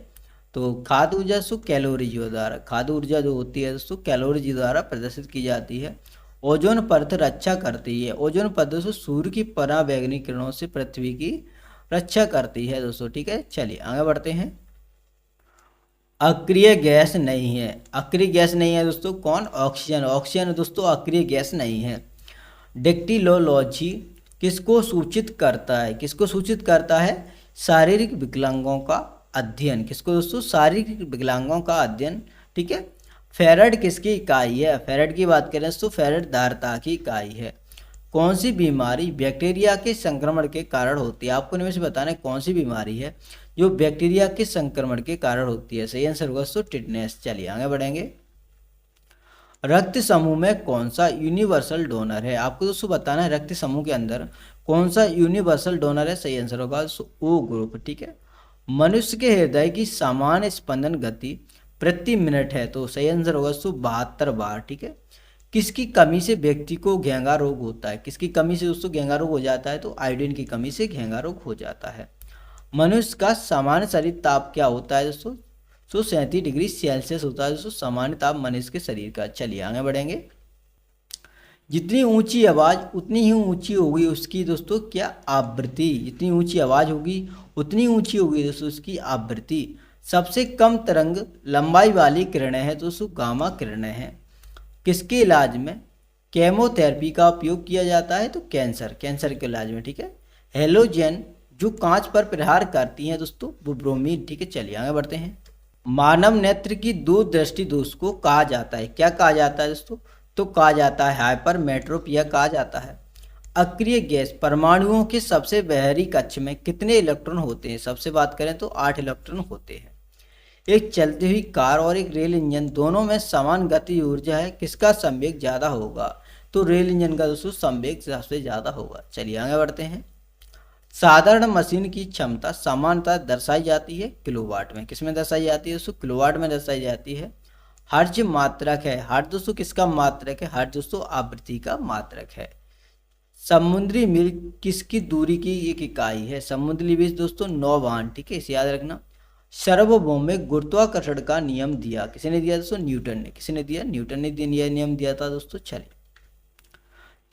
तो खाद्य ऊर्जा सो कैलोरीज द्वारा, खाद्य ऊर्जा जो होती है दोस्तों कैलोरीज द्वारा प्रदर्शित की जाती है। ओजोन परत रक्षा करती है। ओजोन परत दोस्तों सूर्य की पराबैंगनी किरणों से पृथ्वी की रक्षा करती है दोस्तों, ठीक है। चलिए आगे बढ़ते हैं। अक्रिय गैस नहीं है। अक्रिय गैस नहीं है दोस्तों कौन? ऑक्सीजन। ऑक्सीजन दोस्तों अक्रिय गैस नहीं है। डेक्टिलोलॉजी किसको सूचित करता है? किसको सूचित करता है? शारीरिक विकलांगों का अध्ययन। किसको दोस्तों? शारीरिक विकलांगों का अध्ययन, ठीक है। फेरेड किसकी इकाई है? फेरेड की बात करें तो फेरेड धारिता की इकाई है। कौन सी बीमारी बैक्टीरिया के संक्रमण के कारण होती है? आपको इनमें से बताना है कौन सी बीमारी है जो बैक्टीरिया के संक्रमण के कारण होती है। सही आंसर होगा दोस्तों टिटनेस। चलिए आगे बढ़ेंगे। रक्त समूह में कौन सा यूनिवर्सल डोनर है? आपको दोस्तों बताना है रक्त समूह के अंदर कौन सा यूनिवर्सल डोनर है। सही आंसर होगा ओ ग्रुप, ठीक है। मनुष्य के हृदय की सामान्य स्पंदन गति प्रति मिनट है, तो सही आंसर होगा दोस्तों 72 बार, ठीक है। किसकी कमी से व्यक्ति को घेंगा रोग होता है? किसकी कमी से दोस्तों घेंगा रोग हो जाता है? तो आयोडीन की कमी से घेंगा रोग हो जाता है। मनुष्य का सामान्य शरीर ताप क्या होता है दोस्तों? 137 डिग्री सेल्सियस होता है दोस्तों सामान्य ताप मनुष्य के शरीर का। चलिए आगे बढ़ेंगे। जितनी ऊंची आवाज़ उतनी ही ऊंची होगी उसकी दोस्तों क्या? आवृत्ति। जितनी ऊंची आवाज़ होगी उतनी ऊंची होगी दोस्तों उसकी आवृत्ति। सबसे कम तरंग लंबाई वाली किरणें हैं दोस्तों गामा किरणें हैं। किसके इलाज में केमोथेरेपी का उपयोग किया जाता है? तो कैंसर, कैंसर के इलाज में, ठीक है। हेलोजन जो कांच पर प्रहार करती हैं दोस्तों वो ब्रोमीन, ठीक है। चलिए आगे बढ़ते हैं। मानव नेत्र की दूरदृष्टि दोष को कहा जाता है, क्या कहा जाता है दोस्तों? तो कहा जाता है हाइपरमेट्रोपिया कहा जाता है। अक्रिय गैस परमाणुओं के सबसे बाहरी कक्ष में कितने इलेक्ट्रॉन होते हैं? सबसे बात करें तो 8 इलेक्ट्रॉन होते हैं। एक चलती हुई कार और एक रेल इंजन दोनों में समान गति ऊर्जा है, किसका संवेग ज़्यादा होगा? तो रेल इंजन का दोस्तों संवेग सबसे ज़्यादा होगा। चलिए आगे बढ़ते हैं। साधारण मशीन की क्षमता सामान्यतः दर्शाई जाती है किलोवाट में। किसमें दर्शाई जाती है दोस्तों? किलोवाट में दर्शाई जाती है। हर्ट्ज मात्रक है। हर्ट्ज दोस्तों किसका मात्रक है? हर्ट्ज दोस्तों आवृत्ति का मात्रक है। समुद्री मील किसकी दूरी की एक इकाई है? समुद्री मील दोस्तों नौवान, ठीक है, इसे याद रखना। सार्वभौमिक गुरुत्वाकर्षण का नियम दिया किसने दिया दोस्तों? न्यूटन ने। किसने दिया? न्यूटन ने नियम दिया था दोस्तों। चलिए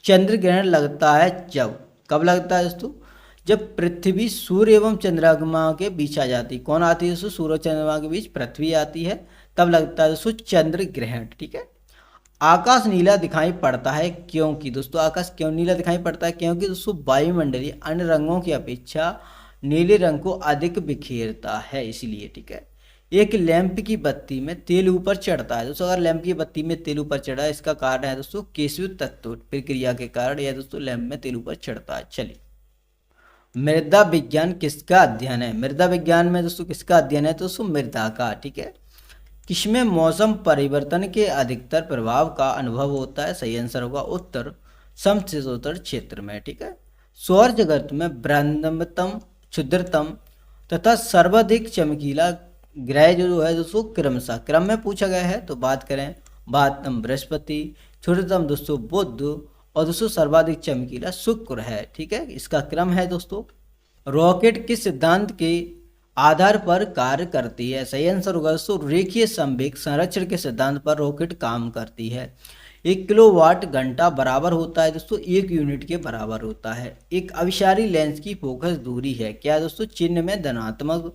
चंद्र ग्रहण लगता है जब, कब लगता है दोस्तों? जब पृथ्वी सूर्य एवं चंद्रमा के बीच आ जाती। कौन आती है दोस्तों? सूर्य चंद्रमा के बीच पृथ्वी आती है, तब लगता है दोस्तों चंद्र ग्रहण, ठीक है। आकाश नीला दिखाई पड़ता है क्योंकि दोस्तों आकाश क्यों नीला दिखाई पड़ता है? क्योंकि दोस्तों वायुमंडलीय अन्य रंगों की अपेक्षा नीले रंग को अधिक बिखेरता है, इसलिए, ठीक है। एक लैंप की बत्ती में तेल ऊपर चढ़ता है दोस्तों। अगर लैंप की बत्ती में तेल ऊपर चढ़ा है इसका कारण है दोस्तों केशिव तत्व प्रक्रिया के कारण यह दोस्तों लैंप में तेल ऊपर चढ़ता है। चलिए मृदा विज्ञान किसका अध्ययन है? मृदा विज्ञान में दोस्तों किसका अध्ययन है? तो दोस्तों मृदा का, ठीक है। किसमें मौसम परिवर्तन के अधिकतर प्रभाव का अनुभव होता है? सही आंसर होगा उत्तर समशीतोष्ण क्षेत्र में, ठीक है। सौर जगत में बृहत्तम, क्षुद्रतम तथा सर्वाधिक चमकीला ग्रह जो है दोस्तों क्रमशः क्रम में पूछा गया है, तो बात करें बृहत्तम बृहस्पति, क्षुद्रतम दोस्तों बुध और दोस्तों सर्वाधिक चमकीला शुक्र है, ठीक है। इसका क्रम है दोस्तों। रॉकेट किस सिद्धांत के आधार पर कार्य करती है? सही आंसर होगा दोस्तों रेखीय संवेग संरक्षण के सिद्धांत पर रॉकेट काम करती है। 1 किलोवाट घंटा बराबर होता है दोस्तों 1 यूनिट के बराबर होता है। एक अभिसारी लेंस की फोकस दूरी है क्या दोस्तों? चिन्ह में धनात्मक।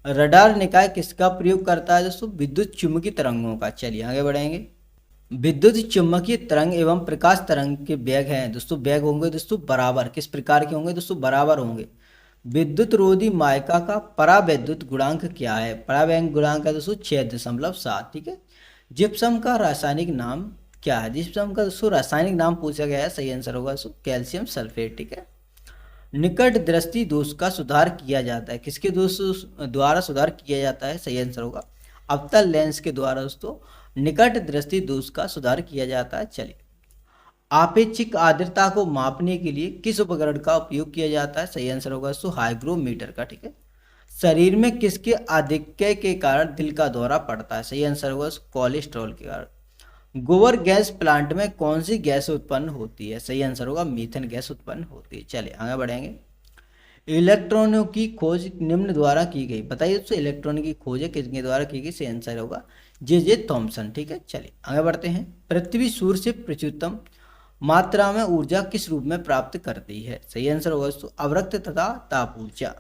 रडार निकाय किसका प्रयोग करता है दोस्तों? विद्युत चुम्बकीय तरंगों का। चलिए आगे बढ़ेंगे। विद्युत चुम्बकीय तरंग एवं प्रकाश तरंग के वेग हैं दोस्तों, वेग होंगे दोस्तों बराबर। किस प्रकार के होंगे दोस्तों? बराबर होंगे। विद्युत रोधी माइका का परावैद्युत गुणांक क्या है? परावैद्युत गुणांक है दोस्तों 6.7, ठीक है। जिप्सम का रासायनिक नाम क्या है? जिप्सम का दोस्तों रासायनिक नाम पूछा गया है, सही आंसर होगा दोस्तों कैल्शियम सल्फेट, ठीक है। निकट दृष्टि दोष का सुधार किया जाता है, किसके दोष द्वारा सुधार किया जाता है? सही आंसर होगा अवतल लेंस के द्वारा दोस्तों निकट दृष्टि दोष का सुधार किया जाता है। चलिए आपेक्षिक आर्द्रता को मापने के लिए किस उपकरण का उपयोग किया जाता है? सही आंसर होगा दोस्तों हाइग्रोमीटर का। ठीक है। शरीर में किसके आधिक्य के कारण दिल का दौरा पड़ता है? सही आंसर होगा कोलेस्ट्रॉल के कारण। गोबर गैस प्लांट में कौन सी गैस उत्पन्न होती है? सही आंसर होगा मीथेन गैस उत्पन्न होती है। चलिए आगे बढ़ेंगे। इलेक्ट्रॉनों की खोज निम्न द्वारा की गई, बताइए दोस्तों इलेक्ट्रॉन की खोज किसके द्वारा की गई? सही आंसर होगा जे थॉमसन। ठीक है। चलिए आगे बढ़ते हैं। पृथ्वी सूर्य से प्रचुरतम मात्रा में ऊर्जा किस रूप में प्राप्त करती है? सही आंसर होगा दोस्तों अवरक्त तथा ताप ऊर्जा।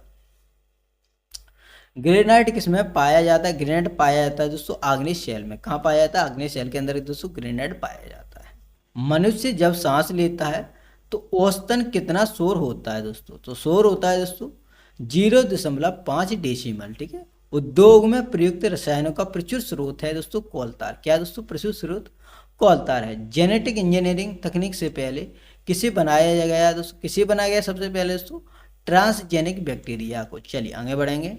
ग्रेनाइट किसमें पाया जाता है? ग्रेनाइट पाया जाता है दोस्तों आग्नेय शेल में। कहाँ पाया जाता है? आग्नेय शेल के अंदर दोस्तों ग्रेनाइट पाया जाता है। मनुष्य जब सांस लेता है तो औसतन कितना शोर होता है दोस्तों? तो शोर होता है दोस्तों 0.5 डेसिमल। ठीक है। उद्योग में प्रयुक्त रसायनों का प्रचुर स्रोत है दोस्तों कोलतार। क्या दोस्तों? प्रचुर स्रोत कोलतार है। जेनेटिक इंजीनियरिंग तकनीक से पहले किसे बनाया गया दोस्तों? किसे बनाया गया सबसे पहले दोस्तों? ट्रांसजेनिक बैक्टीरिया को। चलिए आगे बढ़ेंगे।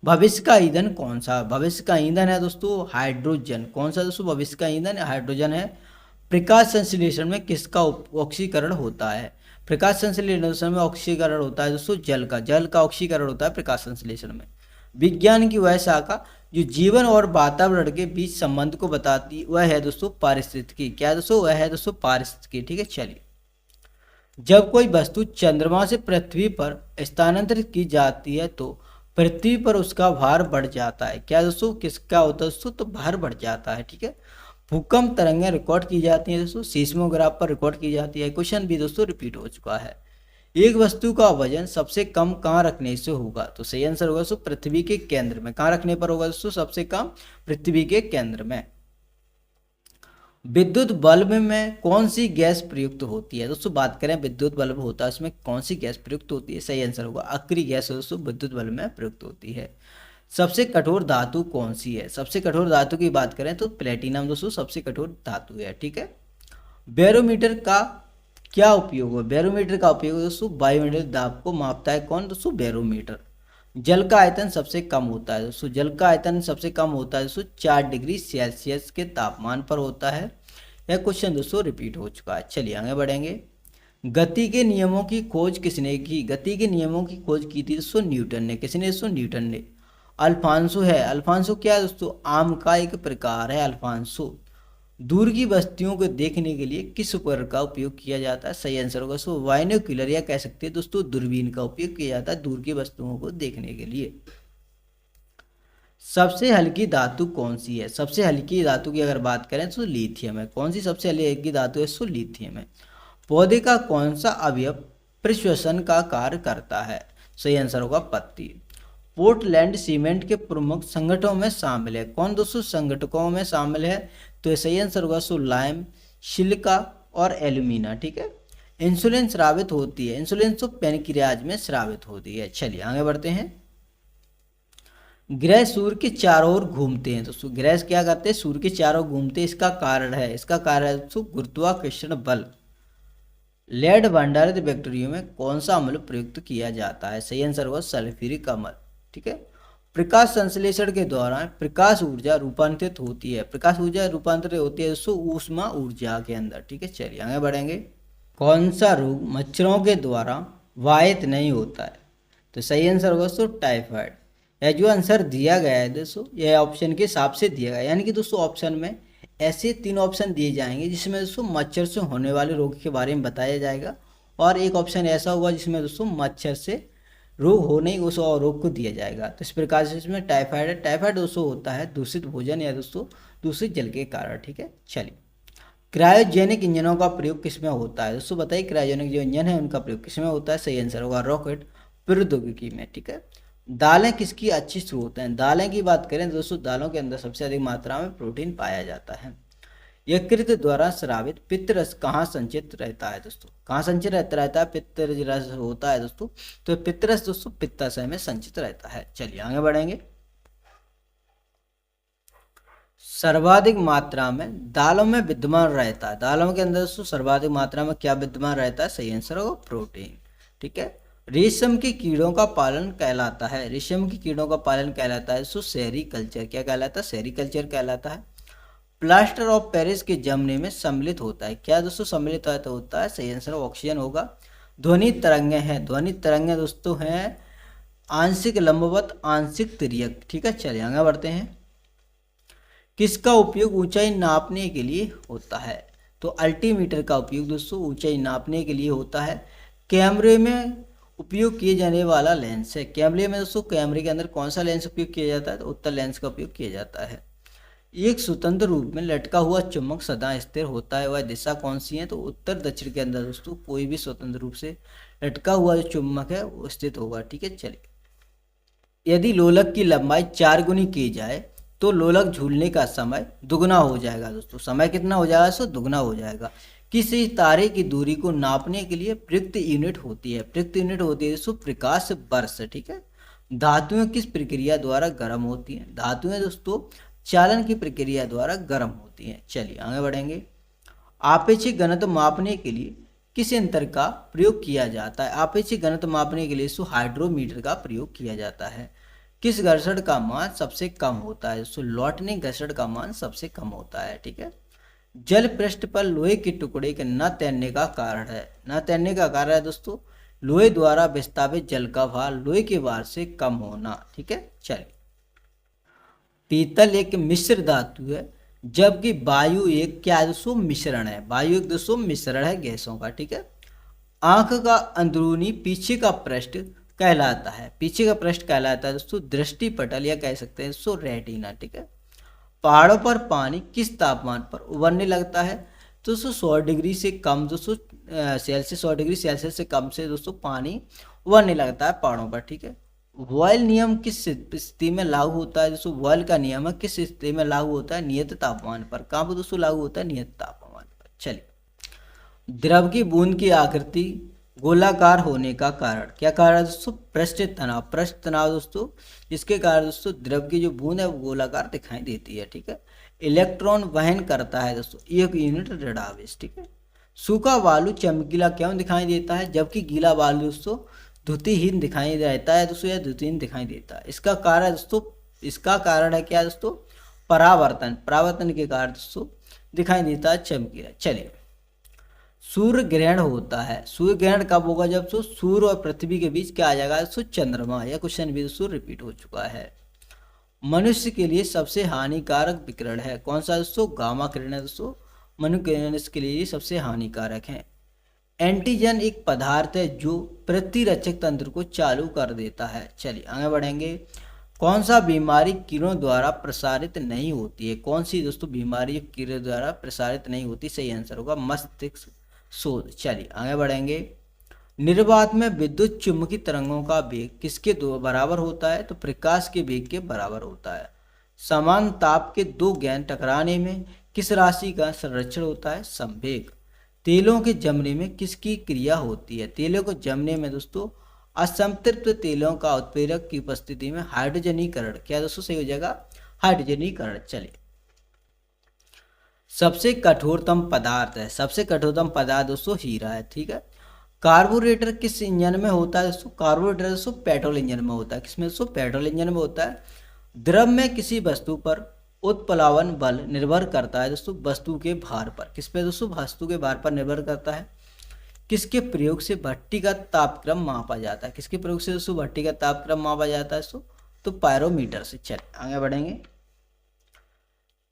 भविष्य का ईंधन कौन सा? भविष्य का ईंधन है दोस्तों हाइड्रोजन। कौन सा दोस्तों भविष्य का ईंधन? हाइड्रोजन है। प्रकाश संश्लेषण में किसका ऑक्सीकरण होता है? प्रकाश संश्लेषण में ऑक्सीकरण होता है दोस्तों जल का। जल का ऑक्सीकरण होता है प्रकाश संश्लेषण में। विज्ञान की वह शाखा जो जीवन और वातावरण के बीच संबंध को बताती वह है दोस्तों पारिस्थितिकी। क्या दोस्तों? वह है दोस्तों पारिस्थितिकी। ठीक है। चलिए जब कोई वस्तु चंद्रमा से पृथ्वी पर स्थानांतरित की जाती है तो पृथ्वी पर उसका भार बढ़ जाता है। क्या दोस्तों? किसका होता है दोस्तों? तो भार बढ़ जाता है। ठीक है। भूकंप तरंगें रिकॉर्ड की जाती हैं दोस्तों सीस्मोग्राफ पर रिकॉर्ड की जाती है। क्वेश्चन भी दोस्तों रिपीट हो चुका है। एक वस्तु का वजन सबसे कम कहाँ रखने से होगा? तो सही आंसर होगा दोस्तों पृथ्वी के केंद्र में। कहाँ रखने पर होगा दोस्तों सबसे कम? पृथ्वी के केंद्र में। विद्युत बल्ब में कौन सी गैस प्रयुक्त होती है? दोस्तों बात करें विद्युत बल्ब होता है उसमें कौन सी गैस प्रयुक्त होती है? सही आंसर होगा अक्रिय गैस दोस्तों विद्युत बल्ब में प्रयुक्त होती है। सबसे कठोर धातु कौन सी है? सबसे कठोर धातु की बात करें तो प्लेटिनम दोस्तों सबसे कठोर धातु है। ठीक है। बैरोमीटर का क्या उपयोग है? बैरोमीटर का उपयोग दोस्तों वायुमंडलीय दाब को मापता है। कौन दोस्तों? बैरोमीटर। जल का आयतन सबसे कम होता है दोस्तों। जल का आयतन सबसे कम होता है दोस्तों 4 डिग्री सेल्सियस के तापमान पर होता है। यह क्वेश्चन दोस्तों रिपीट हो चुका है। चलिए आगे बढ़ेंगे। गति के नियमों की खोज किसने की? गति के नियमों की खोज की थी दोस्तों न्यूटन ने। किसने दोस्तों? न्यूटन ने। अल्फांसो है। अल्फांसो क्या है दोस्तों? आम का एक प्रकार है अल्फांसो। दूर की वस्तुओं को देखने के लिए किस उपकरण का उपयोग किया जाता है? सही आंसर होगा सो बाइनोक्यूलर या कह सकते हैं दोस्तों दूरबीन का उपयोग किया जाता है दूर की वस्तुओं को देखने के लिए। सबसे हल्की धातु कौन सी है? सबसे हल्की धातु की अगर बात करें तो लिथियम है। कौन सी सबसे हल्की धातु है? सो लिथियम है। पौधे का कौन सा अवयव प्रश्वसन का कार्य करता है? सही आंसर होगा पत्ती। पोर्टलैंड सीमेंट के प्रमुख संगठनों में शामिल है। कौन दोस्तों संगठकों में शामिल है? तो सही आंसर होगा सो लाइम, सिलिका और एल्यूमिना। ठीक है। इंसुलिन स्रावित होती है। इंसुलिन तो पैनक्रियाज में स्रावित होती है। चलिए आगे बढ़ते हैं। ग्रह सूर्य के चारों ओर घूमते हैं। तो ग्रह क्या करते हैं? सूर्य के चारों घूमते हैं। इसका कारण है गुरुत्वाकर्षण बल। लेड भंडारित बैक्टीरिया में कौन सा अम्ल प्रयुक्त किया जाता है? सही आंसर होगा सल्फ्यूरिक अम्ल। ठीक है। प्रकाश संश्लेषण के दौरान प्रकाश ऊर्जा रूपांतरित होती है। प्रकाश ऊर्जा रूपांतरित होती है दोस्तों ऊष्मा ऊर्जा के अंदर। ठीक है। चलिए आगे बढ़ेंगे। कौन सा रोग मच्छरों के द्वारा वाहित नहीं होता है? तो सही आंसर होगा दोस्तों टाइफाइड। यह जो आंसर दिया गया है दोस्तों यह ऑप्शन के हिसाब से दिया गया है, यानी कि दोस्तों ऑप्शन में ऐसे 3 ऑप्शन दिए जाएंगे जिसमें दोस्तों मच्छर से होने वाले रोग के बारे में बताया जाएगा और एक ऑप्शन ऐसा होगा जिसमें दोस्तों मच्छर से रोग हो नहीं उस और रोग को दिया जाएगा। तो इस प्रकार से इसमें टाइफाइड है। टाइफाइड दोस्तों होता है दूषित भोजन या दोस्तों दूषित जल के कारण। ठीक है। चलिए क्रायोजेनिक इंजनों का प्रयोग किसमें होता है? दोस्तों बताइए क्रायोजेनिक जो इंजन है उनका प्रयोग किसमें होता है? सही आंसर होगा रॉकेट प्रौद्योगिकी में। ठीक है। दालें किसकी अच्छी स्रोत हैं? दालें की बात करें तो दोस्तों दालों के अंदर सबसे अधिक मात्रा में प्रोटीन पाया जाता है। यकृत द्वारा स्रावित पित्त रस कहाँ संचित रहता है? दोस्तों कहाँ संचित रहता है? पित्त रस होता है दोस्तों तो पित्त रस दोस्तों पित्ताशय में संचित रहता है। चलिए आगे बढ़ेंगे। सर्वाधिक मात्रा में दालों में विद्यमान रहता है। दालों के अंदर दोस्तों सर्वाधिक मात्रा में क्या विद्यमान रहता है? सही आंसर होगा प्रोटीन। ठीक है। रेशम के कीड़ों का पालन कहलाता है। रेशम के कीड़ों का पालन कहलाता है दोस्तों सेरीकल्चर। क्या कहलाता है? सेरीकल्चर कहलाता है। प्लास्टर ऑफ पेरिस के जमने में सम्मिलित होता है? क्या दोस्तों सम्मिलित होता है? सही आंसर ऑक्सीजन होगा। ध्वनि तरंगें हैं, ध्वनि तरंगें दोस्तों हैं आंशिक लंबवत, आंशिक तिर्यक। ठीक है, चलिए आगे बढ़ते हैं। किसका उपयोग ऊंचाई नापने के लिए होता है? तो अल्टीमीटर का उपयोग दोस्तों ऊंचाई नापने के लिए होता है। कैमरे में उपयोग किए जाने वाला लेंस है। कैमरे में दोस्तों, कैमरे के अंदर कौन सा लेंस उपयोग किया जाता है? तो उत्तल लेंस का उपयोग किया जाता है। एक स्वतंत्र रूप में लटका हुआ चुंबक सदा स्थिर होता है, वह दिशा कौन सी है? तो उत्तर दक्षिण के अंदर दोस्तों कोई भी स्वतंत्र रूप से लटका हुआ जो चुंबक है वो स्थित होगा। ठीक है, चलिए। यदि लोलक की लंबाई 4 गुनी की जाए तो लोलक झूलने का समय दुगना हो जाएगा। दोस्तों समय कितना हो जाएगा? सो दुगना हो जाएगा। किसी तारे की दूरी को नापने के लिए प्रयुक्त यूनिट होती है? प्रयुक्त यूनिट होती है दोस्तों प्रकाश वर्ष। ठीक है। धातुएं किस प्रक्रिया द्वारा गर्म होती हैं? धातुएं दोस्तों चालन की प्रक्रिया द्वारा गर्म होती हैं। चलिए आगे बढ़ेंगे। आपेक्षिक घनत्व मापने के लिए किस यंत्र का प्रयोग किया जाता है? आपेक्षिक घनत्व मापने के लिए हाइड्रोमीटर का प्रयोग किया जाता है। किस घर्षण का मान सबसे कम होता है? लौटने घर्षण का मान सबसे कम होता है। ठीक है। जल पृष्ठ पर लोहे के टुकड़े के न तैरने का कारण है? न तैरने का कारण है दोस्तों लोहे द्वारा विस्थापित जल का भार लोहे के भार से कम होना। ठीक है, चलिए। पीतल एक मिश्र धातु है जबकि वायु एक क्या है दोस्तों? मिश्रण है। वायु एक दोस्तों मिश्रण है गैसों का। ठीक है। आंख का अंदरूनी पीछे का पृष्ठ कहलाता है? पीछे का पृष्ठ कहलाता है दोस्तों दृष्टि पटल, या कह सकते हैं दोस्तों रेटिना। ठीक है। पहाड़ों पर पानी किस तापमान पर उबलने लगता है? तो दोस्तों 100 डिग्री से कम दोस्तों सेल्सियस, 100 डिग्री सेल्सियस से कम से दोस्तों पानी उबलने लगता है पहाड़ों पर। ठीक है। बॉयल नियम किस स्थिति में लागू होता है? दोस्तों बॉयल का नियम किस स्थिति में लागू होता है? नियत तापमान पर। कहाँ पर दोस्तों लागू होता है? नियत तापमान पर। चलिए। द्रव की बूंद की आकृति गोलाकार होने का कारण क्या कारण है दोस्तों? पृष्ठ तनाव। पृष्ठ तनाव दोस्तों जिसके कारण दोस्तों द्रव की जो बूंद है वो गोलाकार दिखाई देती है। ठीक है। इलेक्ट्रॉन वहन करता है दोस्तों 1 यूनिट ऋण आवेश। ठीक है। सूखा बालू चमकीला क्यों दिखाई देता है जबकि गीला बालू दोस्तों द्युतिहीन दिखाई देता है दोस्तों, या द्युतिहीन दिखाई देता है? इसका कारण दोस्तों, इसका कारण है क्या दोस्तों? परावर्तन। परावर्तन के कारण दोस्तों दिखाई देता है चमकीला। चलिए। सूर्य ग्रहण होता है। सूर्य ग्रहण कब होगा? जब सूर्य और पृथ्वी के बीच क्या आ जाएगा दोस्तों? चंद्रमा। यह क्वेश्चन भी दोस्तों रिपीट हो चुका है। मनुष्य के लिए सबसे हानिकारक विकिरण है कौन सा दोस्तों? गामा किरण है दोस्तों। मनुष्य के लिए सबसे हानिकारक है। एंटीजन एक पदार्थ है जो प्रतिरक्षक तंत्र को चालू कर देता है। चलिए आगे बढ़ेंगे। कौन सा बीमारी किरणों द्वारा प्रसारित नहीं होती है? कौन सी दोस्तों बीमारी किरणों द्वारा प्रसारित नहीं होती? सही आंसर होगा मस्तिष्क शोध। चलिए आगे बढ़ेंगे। निर्वात में विद्युत चुम्बकीय तरंगों का वेग किसके बराबर होता है? तो प्रकाश के वेग के बराबर होता है। समान ताप के 2 गेंद टकराने में किस राशि का संरक्षण होता है? संवेग। तेलों के जमने में किसकी क्रिया होती है? तेलों को जमने में दोस्तों असंतृप्त तेलों का उत्प्रेरक की उपस्थिति में हाइड्रोजनीकरण। क्या दोस्तों? सही हो जाएगा हाइड्रोजनीकरण। चलिए। सबसे कठोरतम पदार्थ है, सबसे कठोरतम पदार्थ दोस्तों हीरा है। ठीक है। कार्बोरेटर किस इंजन में होता है दोस्तों? कार्बोरेटर दोस्तों पेट्रोल इंजन में होता है। किसमें दोस्तों? पेट्रोल इंजन में होता है। द्रव में किसी वस्तु पर उत्प्लावन बल निर्भर करता है दोस्तों वस्तु के भार पर। किस पे दोस्तों? वस्तु के भार पर निर्भर करता है। किसके प्रयोग से भट्टी का तापक्रम मापा जाता है? किसके प्रयोग से दोस्तों भट्टी का तापक्रम मापा जाता है दोस्तों? तो पायरोमीटर से। चलिए आगे बढ़ेंगे।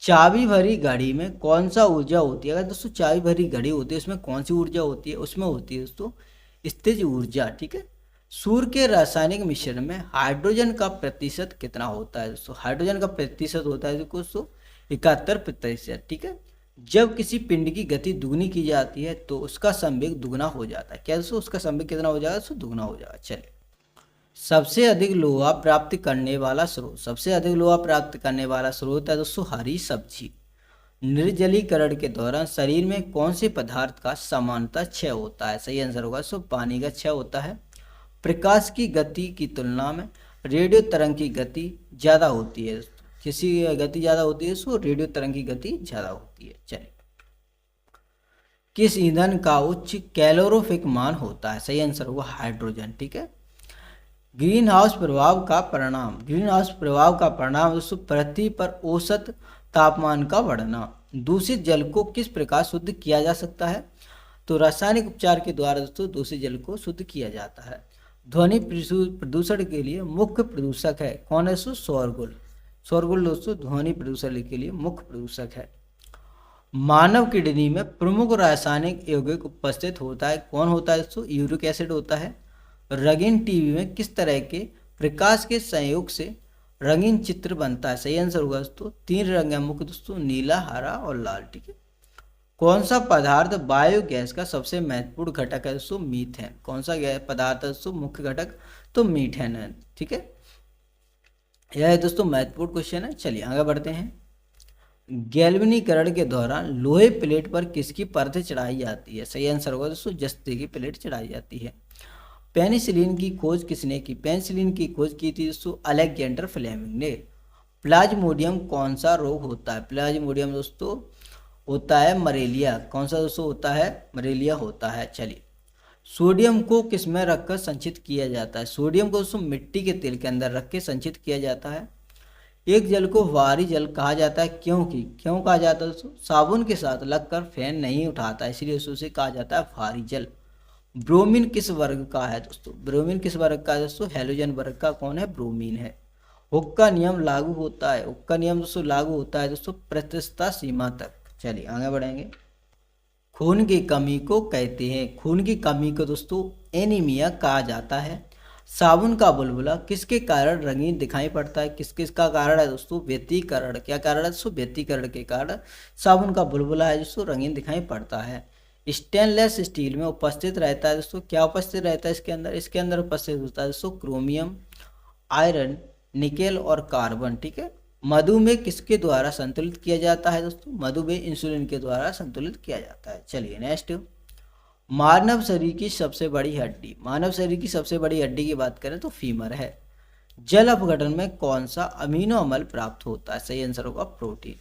चाबी भरी घड़ी में कौन सा ऊर्जा होती है? अगर दोस्तों चाबी भरी घड़ी होती है उसमें कौन सी ऊर्जा होती है? उसमें होती है दोस्तों स्थिज ऊर्जा। ठीक है। सूर्य के रासायनिक मिश्रण में हाइड्रोजन का प्रतिशत कितना होता है दोस्तों? हाइड्रोजन का प्रतिशत होता है दोस्तों 71%। ठीक है। जब किसी पिंड की गति दुगनी की जाती है तो उसका संवेग दुगना हो जाता है। क्या दोस्तों? उसका संवेग कितना हो जाएगा दोस्तों? दुगना हो जाएगा। चलिए। सबसे अधिक लोहा प्राप्त करने वाला स्रोत, सबसे अधिक लोहा प्राप्त करने वाला स्रोत है दोस्तों हरी सब्जी। निर्जलीकरण के दौरान शरीर में कौन से पदार्थ का समानता क्षय होता है? सही आंसर होगा दोस्तों पानी का क्षय होता है। प्रकाश की गति की तुलना में रेडियो तरंग की गति ज़्यादा होती है। किसी गति ज़्यादा होती है सो रेडियो तरंग की गति ज़्यादा होती है। चलिए। किस ईंधन का उच्च कैलोरीफिक मान होता है? सही आंसर होगा हाइड्रोजन। ठीक है। ग्रीन हाउस प्रभाव का परिणाम, ग्रीन हाउस प्रभाव का परिणाम दोस्तों पृथ्वी पर औसत तापमान का बढ़ना। दूषित जल को किस प्रकार शुद्ध किया जा सकता है? तो रासायनिक उपचार के द्वारा दोस्तों दूषित जल को शुद्ध किया जाता है। ध्वनि प्रदूषण के लिए मुख्य प्रदूषक है कौन है दोस्तों? शोरगुल। शोरगुल दोस्तों ध्वनि प्रदूषण के लिए मुख्य प्रदूषक है। मानव किडनी में प्रमुख रासायनिक यौगिक उपस्थित होता है कौन होता है दोस्तों? यूरिक एसिड होता है। रंगीन टीवी में किस तरह के प्रकाश के संयोग से रंगीन चित्र बनता है? सही आंसर होगा दोस्तों 3 रंग है मुख्य दोस्तों, नीला, हरा और लाल। ठीक है। कौन सा पदार्थ बायोगैस का सबसे महत्वपूर्ण घटक है दोस्तों? मीथेन। कौन सा पदार्थ है दोस्तों मुख्य घटक? तो मीथेन है। ठीक है, यह है दोस्तों महत्वपूर्ण क्वेश्चन है। चलिए आगे बढ़ते हैं। गैल्वेनीकरण के दौरान लोहे प्लेट पर किसकी परत चढ़ाई जाती है? सही आंसर होगा दोस्तों जस्ते की प्लेट चढ़ाई जाती है। पेनिसिलिन की खोज किसने की? पेनिसिलिन की खोज की थी दोस्तों अलेक्जेंडर फ्लेमिंग ने। प्लाज्मोडियम कौन सा रोग होता है? प्लाज्मोडियम दोस्तों होता है मलेरिया। कौन सा दोस्तों होता है? मलेरिया होता है। चलिए, सोडियम को किस में रखकर संचित किया जाता है? सोडियम को दोस्तों मिट्टी के तेल के अंदर रख के संचित किया जाता है। एक जल को भारी जल कहा जाता है क्योंकि क्यों कहा जाता है दोस्तों? साबुन के साथ लगकर फैन नहीं उठाता, इसलिए उसे कहा जाता है भारी जल। ब्रोमीन किस वर्ग का है दोस्तों? ब्रोमीन किस वर्ग का है दोस्तों? हैलोजन वर्ग का कौन है? ब्रोमीन है। हुक का नियम लागू होता है। हुक का नियम दोस्तों लागू होता है दोस्तों प्रतिशतता सीमा तक। चलिए आगे बढ़ेंगे। खून की कमी को कहते हैं, खून की कमी को दोस्तों एनीमिया कहा जाता है। साबुन का बुलबुला किसके कारण रंगीन दिखाई पड़ता है? किस किस का कारण है दोस्तों? व्यतिकरण। क्या कारण है दोस्तों? व्यतिकरण के कारण साबुन का बुलबुला है दोस्तों रंगीन दिखाई पड़ता है। स्टेनलेस स्टील में उपस्थित रहता है दोस्तों, क्या उपस्थित रहता है इसके अंदर? इसके अंदर उपस्थित होता है दोस्तों क्रोमियम, आयरन, निकेल और कार्बन। ठीक है। मधुमेह किसके द्वारा संतुलित किया जाता है दोस्तों? मधुमेह इंसुलिन के द्वारा संतुलित किया जाता है। चलिए नेक्स्ट, मानव शरीर की सबसे बड़ी हड्डी। मानव शरीर की सबसे बड़ी हड्डी की बात करें तो फीमर है। जल अपघटन में कौन सा अमीनो अम्ल प्राप्त होता है? सही आंसर होगा प्रोटीन।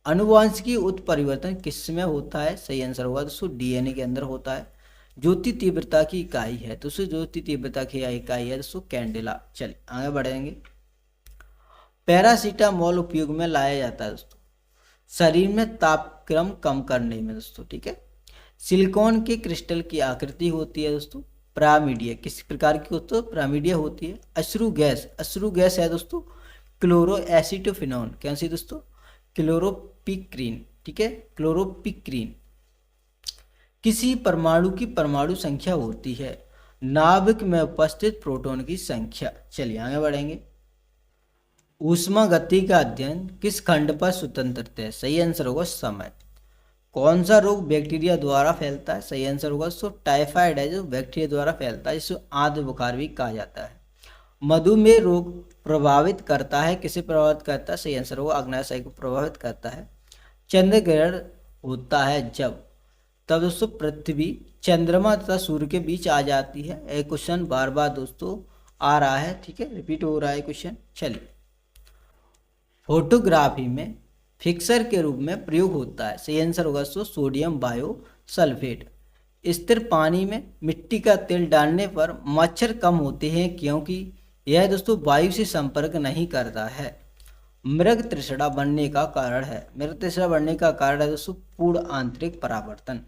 अनुवांशिकी उत्परिवर्तन किस में होता है? सही आंसर होगा दोस्तों डीएनए के अंदर होता है। ज्योति तीव्रता की इकाई है दोस्तों, ज्योति तीव्रता की इकाई है दोस्तों कैंडेला। चलिए आगे बढ़ेंगे। पैरासीटामोल उपयोग में लाया जाता है दोस्तों शरीर में तापक्रम कम करने में दोस्तों। ठीक है। सिलिकॉन के क्रिस्टल की आकृति होती है दोस्तों पिरामिडिया। किस प्रकार की होती है? पिरामिडिया होती है। अश्रु गैस, अश्रु गैस है दोस्तों क्लोरो एसिटोफिनॉन। क्या सी दोस्तों? क्लोरोपिक्रीन। ठीक है, क्लोरोपिक्रीन। किसी परमाणु की परमाणु संख्या होती है नाभिक में उपस्थित प्रोटॉन की संख्या। चलिए आगे बढ़ेंगे। ऊष्मा गति का अध्ययन किस खंड पर स्वतंत्र है? सही आंसर होगा समय। कौन सा रोग बैक्टीरिया द्वारा फैलता है? सही आंसर होगा सो टाइफाइड है जो बैक्टीरिया द्वारा फैलता है, जिसको आद्य बुखार भी कहा जाता है। मधुमेह रोग प्रभावित करता है, किसे प्रभावित करता है? सही आंसर होगा अग्नाशय को प्रभावित करता है। चंद्र ग्रहण होता है जब, तब दोस्तों पृथ्वी चंद्रमा तथा सूर्य के बीच आ जाती है। एक क्वेश्चन बार बार दोस्तों आ रहा है, ठीक है, रिपीट हो रहा है क्वेश्चन। चलिए, फोटोग्राफी में फिक्सर के रूप में प्रयोग होता है। सही आंसर होगा दोस्तों सोडियम बायोसल्फेट। स्थिर पानी में मिट्टी का तेल डालने पर मच्छर कम होते हैं क्योंकि यह दोस्तों वायु से संपर्क नहीं करता है। मृग तृष्णा बढ़ने का कारण है, मृग तृष्णा बढ़ने का कारण है दोस्तों पूर्ण आंतरिक परावर्तन।